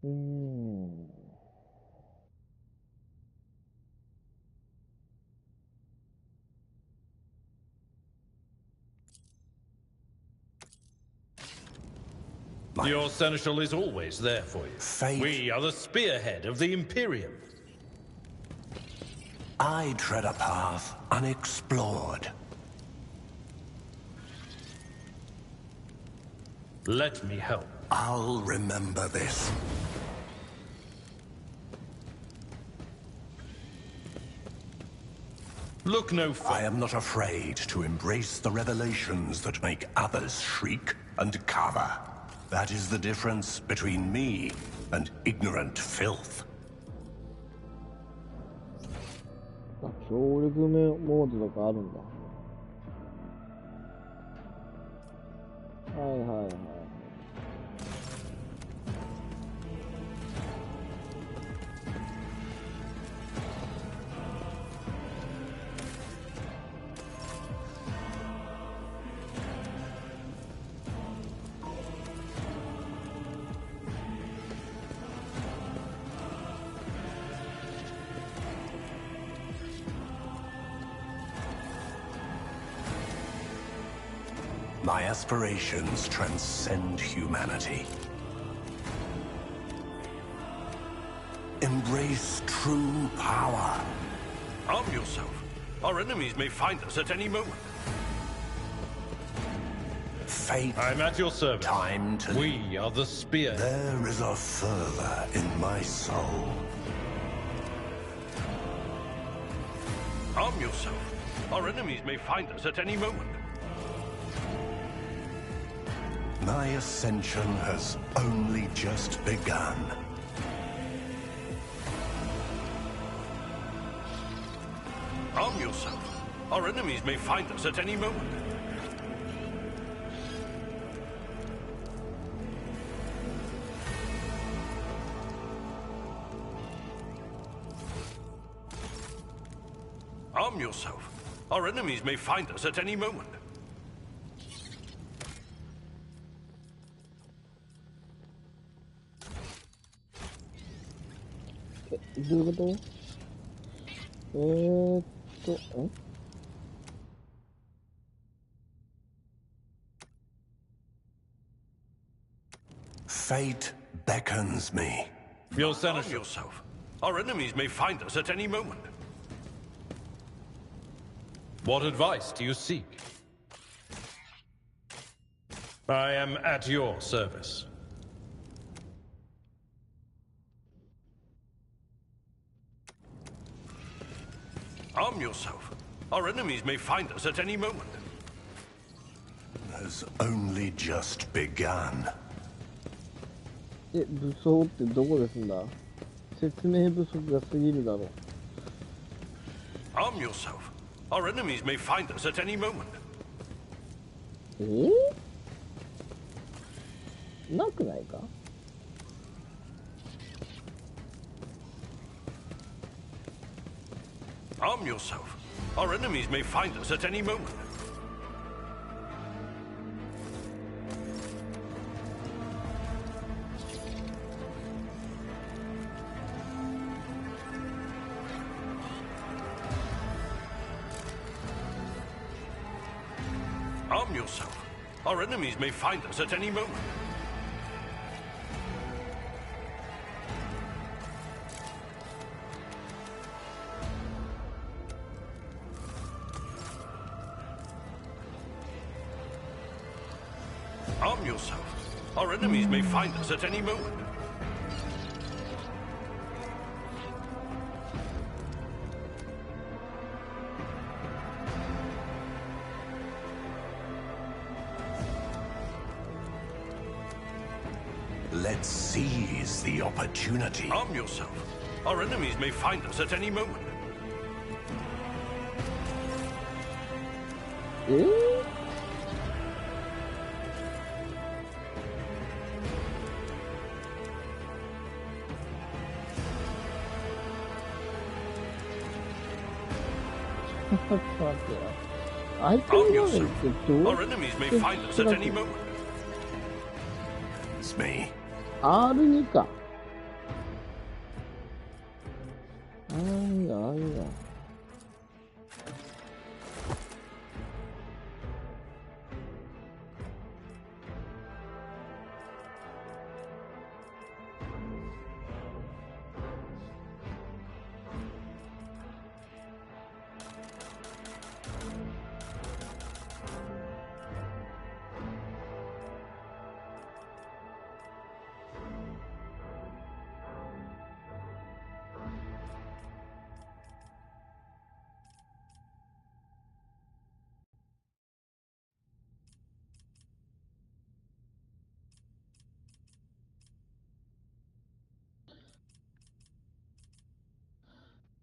Your seneschal is always there for you. We are the spearhead of the Imperium. I tread a path unexplored. Let me help. I'll remember this. Look no further. I am not afraid to embrace the revelations that make others shriek and cower. That is the difference between me and ignorant filth. 協力モードとかあるんだ。はいはいはい。My aspirations transcend humanity. Embrace true power. Arm yourself. Our enemies may find us at any moment. Fate. I'm at your service. Time to... We are the spear. There is a fervor in my soul. Arm yourself. Our enemies may find us at any moment. My ascension has only just begun. Arm yourself. Our enemies may find us at any moment. Arm yourself. Our enemies may find us at any moment.どういうこと？Fate beckons me. Your seneschal. Yourself. Our enemies may find us at any moment. What advice do you seek? I am at your service. Arm yourself. Our enemies may find us at any moment. Has only just begun. 武装ってどこですんだ？説明不足が過ぎるだろう。Arm yourself. Our enemies may find us at any moment. なくないか？Arm yourself. Our enemies may find us at any moment. Arm yourself. Our enemies may find us at any moment. Arm yourself. Our enemies may find us at any moment. Let's seize the opportunity. Arm yourself. Our enemies may find us at any moment. Arm yourself. Our enemies may find us at any moment. It's me. R2 か。いいな、いいな。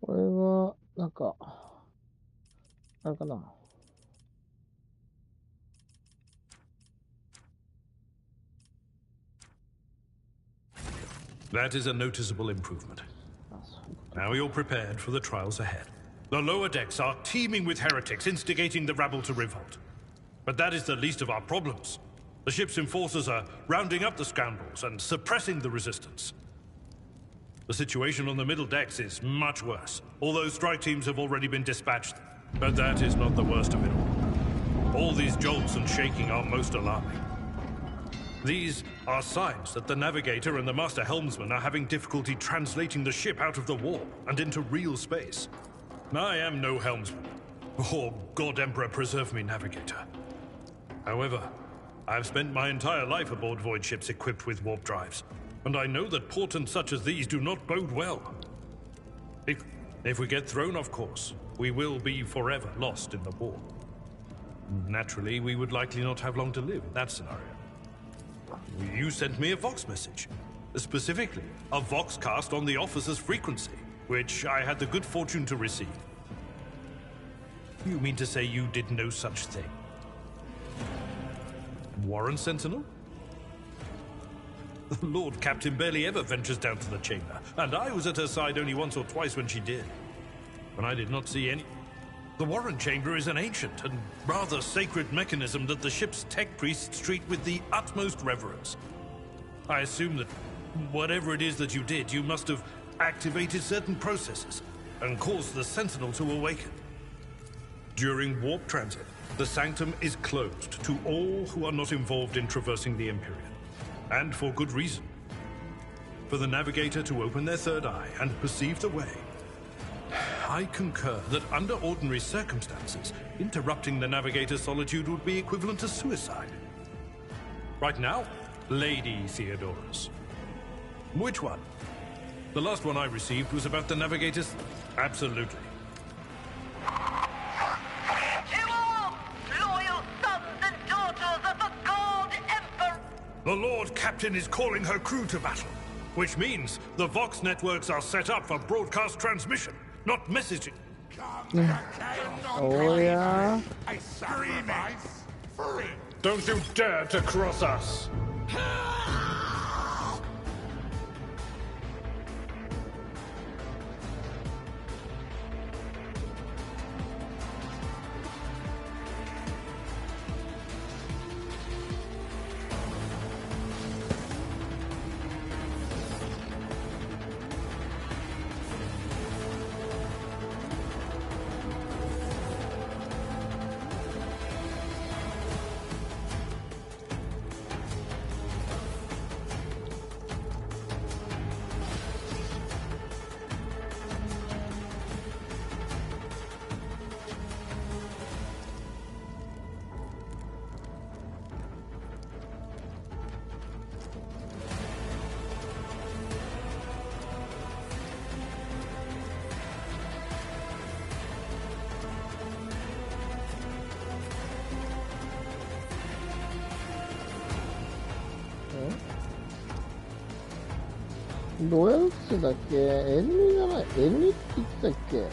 これは、なんか、あれかな。That is a noticeable improvement. Now you're prepared for the trials ahead. The lower decks are teeming with heretics instigating the rabble to revolt. But that is the least of our problems. The ship's enforcers are rounding up the scoundrels and suppressing the resistance. The situation on the middle decks is much worse, although strike teams have already been dispatched. But that is not the worst of it all. All these jolts and shaking are most alarming. These are signs that the navigator and the master helmsman are having difficulty translating the ship out of the warp and into real space. I am no helmsman, or God Emperor preserve me navigator. However, I've spent my entire life aboard void ships equipped with warp drives, and I know that portents such as these do not bode well. If we get thrown off course, we will be forever lost in the warp. Naturally, we would likely not have long to live in that scenario. You sent me a Vox message. Specifically, a Vox cast on the officer's frequency, which I had the good fortune to receive. You mean to say you did no such thing? Warren Sentinel? The Lord Captain barely ever ventures down to the chamber, and I was at her side only once or twice when she did. When I did not see any... The Warren Chamber is an ancient and rather sacred mechanism that the ship's tech priests treat with the utmost reverence. I assume that whatever it is that you did, you must have activated certain processes and caused the Sentinel to awaken. During warp transit, the Sanctum is closed to all who are not involved in traversing the Empyrean. And for good reason. For the Navigator to open their third eye and perceive the way. I concur that under ordinary circumstances, interrupting the Navigator's solitude would be equivalent to suicide. Right now, Lady Theodorus. Which one? The last one I received was about the Navigator's... Absolutely. To all loyal sons and daughters of the God Emperor! The Lord Captain is calling her crew to battle, which means the Vox networks are set up for broadcast transmission, not messaging. Oh yeah. Don't you dare to cross us!どうやってたっけ？ N じゃない N って言ってたっけ？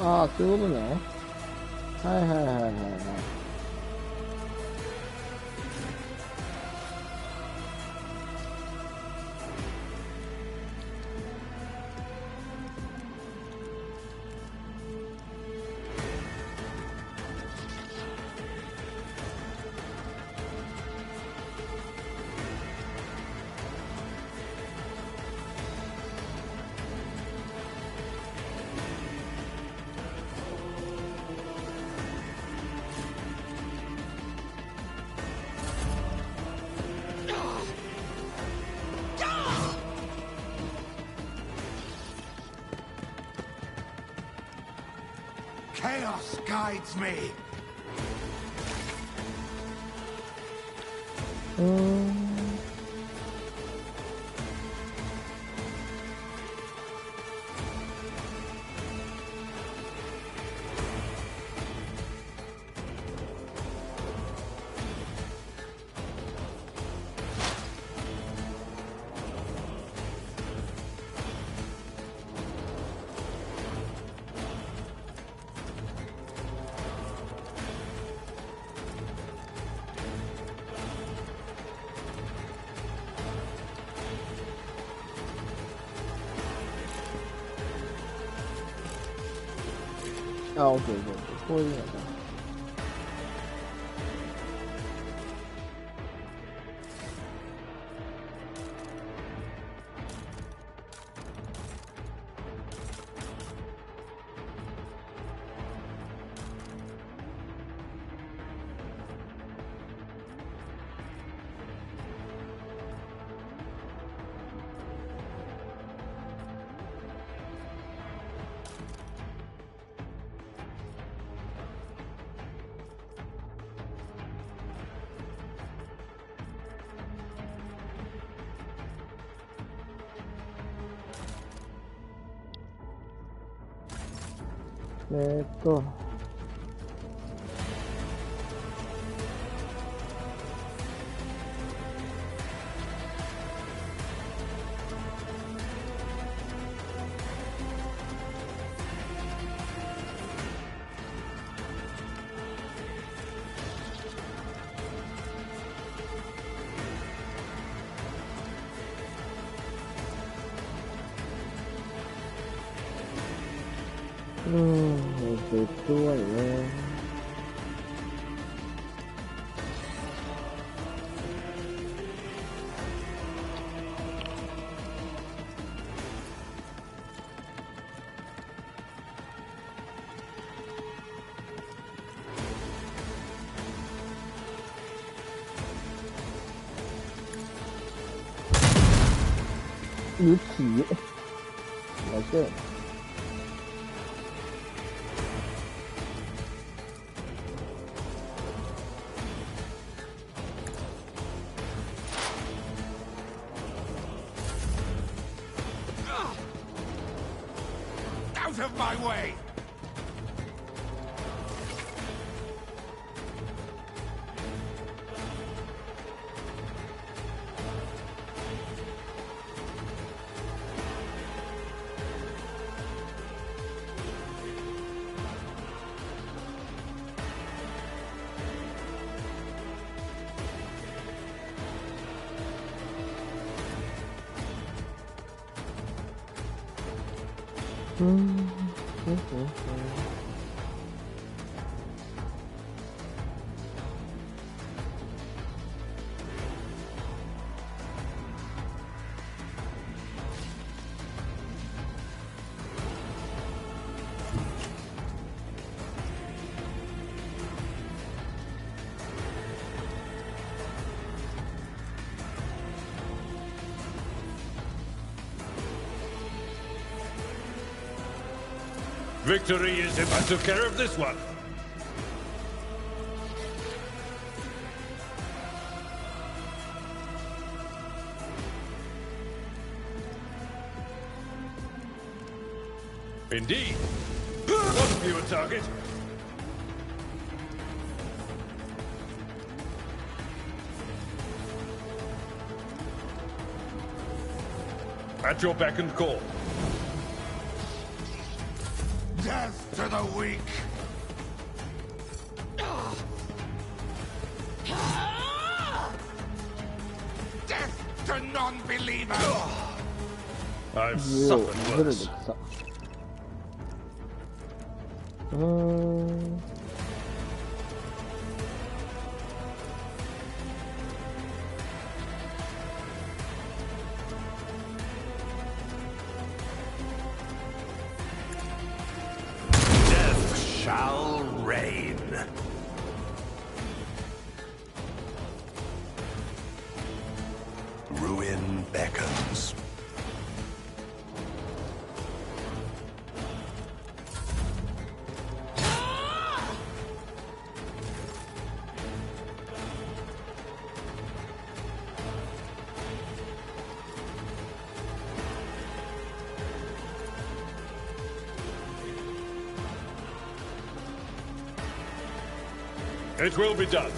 ああ、そういうことね。はいはいはいはいはい。Chaos guides me. あ、オッケー、こういうのか。絶対怖いね。有体，我这。Out of my way! Victory is if I took care of this one. Indeed. One fewer target. At your beck and call. Death to the weak! Death to non-believers! I've suffered worse. Shall reign. Ruin beckons. It will be done.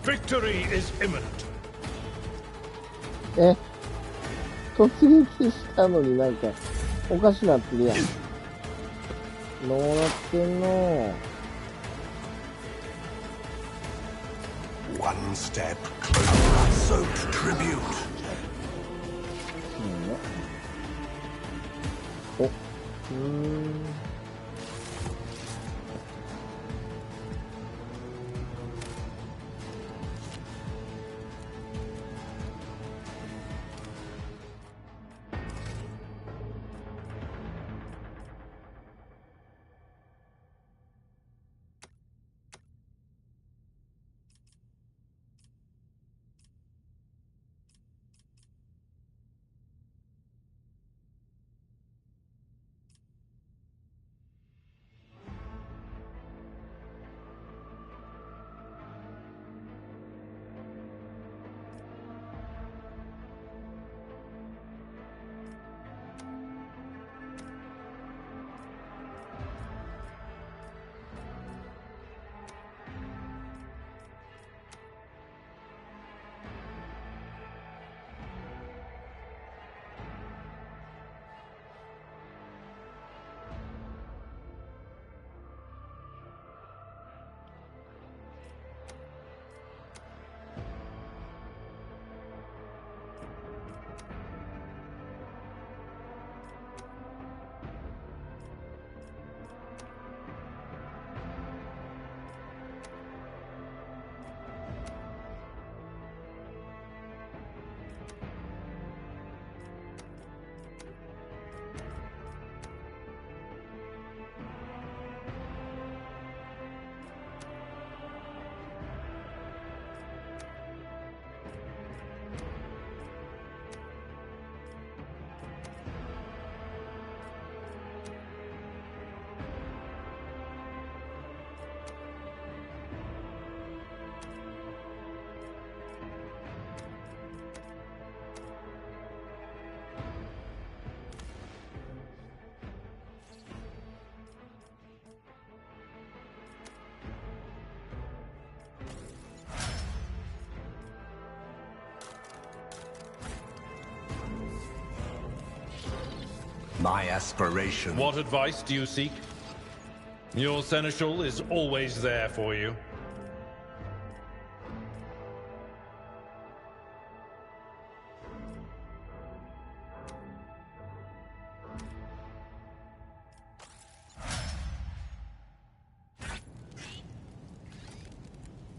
Victory is imminent. 突撃したのになんかおかしなってるやん。どうなってんの。One step closer. Soaked tribute. お、My aspiration. What advice do you seek? Your seneschal is always there for you.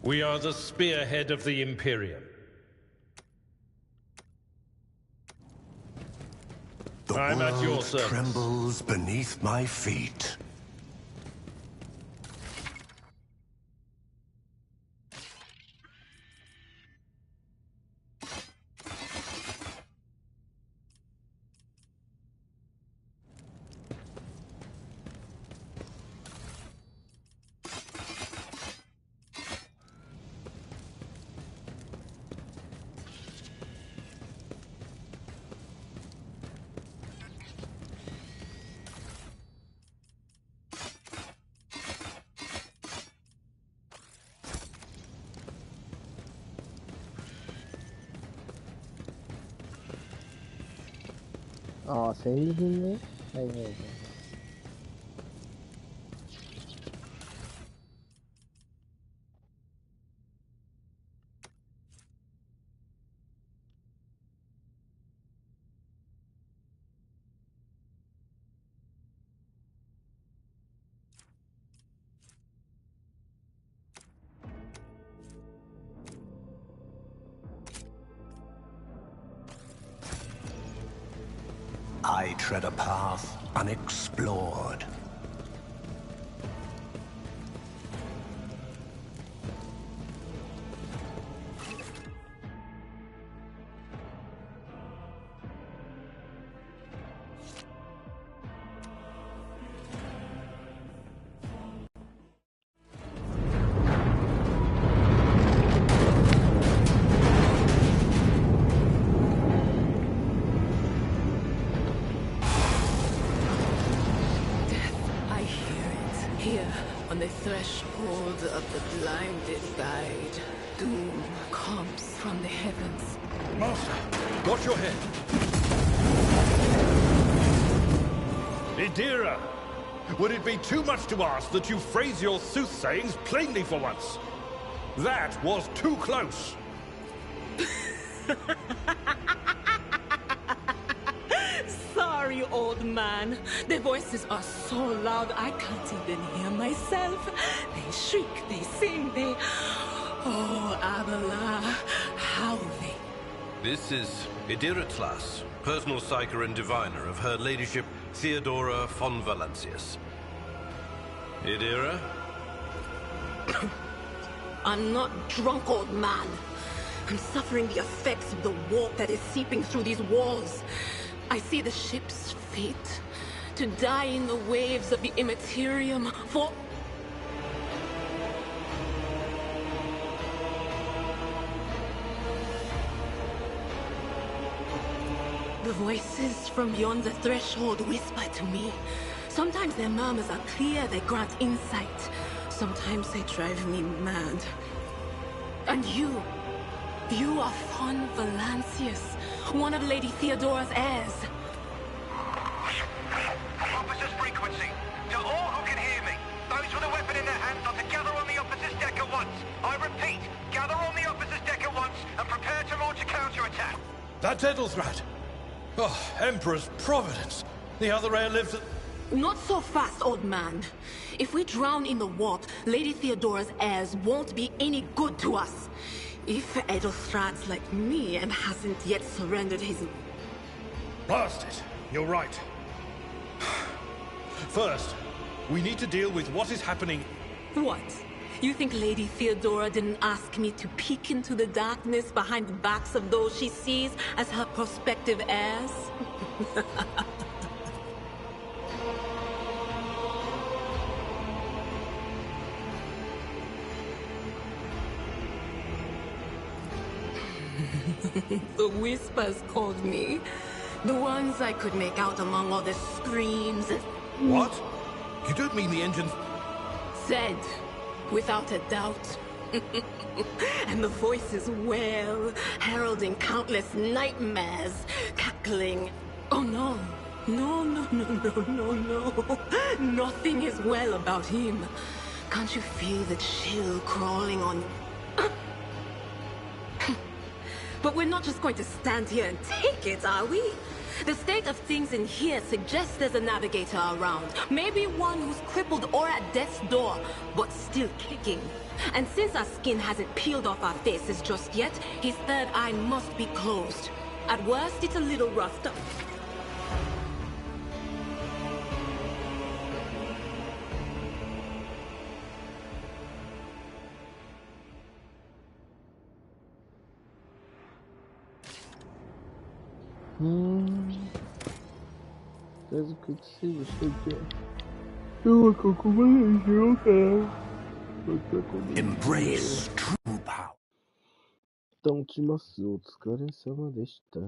We are the spearhead of the Imperium. I'm at your service. Trembles beneath my feet.ああ、戦利品ね。はいはいはい。I tread a path unexplored. On the threshold of the blinded guide, doom comes from the heavens. Master, watch your head. Idira, would it be too much to ask that you phrase your soothsayings plainly for once? That was too close. Sorry, old man. Their voices are so loud I can't even hear myself. They shriek, they sing, they... Oh, Abela, how they... This is Idira Tlas, personal psyker and diviner of Her Ladyship Theodora von Valancius. Idira? I'm not drunk, old man. I'm suffering the effects of the warp that is seeping through these walls. I see the ship's fate, to die in the waves of the Immaterium, for... The voices from beyond the threshold whisper to me. Sometimes their murmurs are clear, they grant insight. Sometimes they drive me mad. And you are von Valancius, one of Lady Theodora's heirs. Officers frequency. To all who can hear me, those with a weapon in their hands are to gather on the officers' deck at once. I repeat, gather on the officers' deck at once and prepare to launch a counterattack. That's Edelthrad. Oh, Emperor's Providence. The other heir lives at... Not so fast, old man. If we drown in the warp, Lady Theodora's heirs won't be any good to us. If Edelthrad's like me and hasn't yet surrendered his... Blast it. You're right. First, we need to deal with what is happening... What? You think Lady Theodora didn't ask me to peek into the darkness behind the backs of those she sees as her prospective heirs? The whispers called me. The ones I could make out among all the screams and... What? You don't mean the engine... Said, without a doubt. And the voices wail, heralding countless nightmares, cackling. Oh no. No. Nothing is well about him. Can't you feel the chill crawling on... But we're not just going to stand here and take it, are we? The state of things in here suggests there's a navigator around. Maybe one who's crippled or at death's door, but still kicking. And since our skin hasn't peeled off our faces just yet, his third eye must be closed. At worst, it's a little roughed up. There's a quick see the Embrace true power. 一旦落ちます。お疲れ様でした。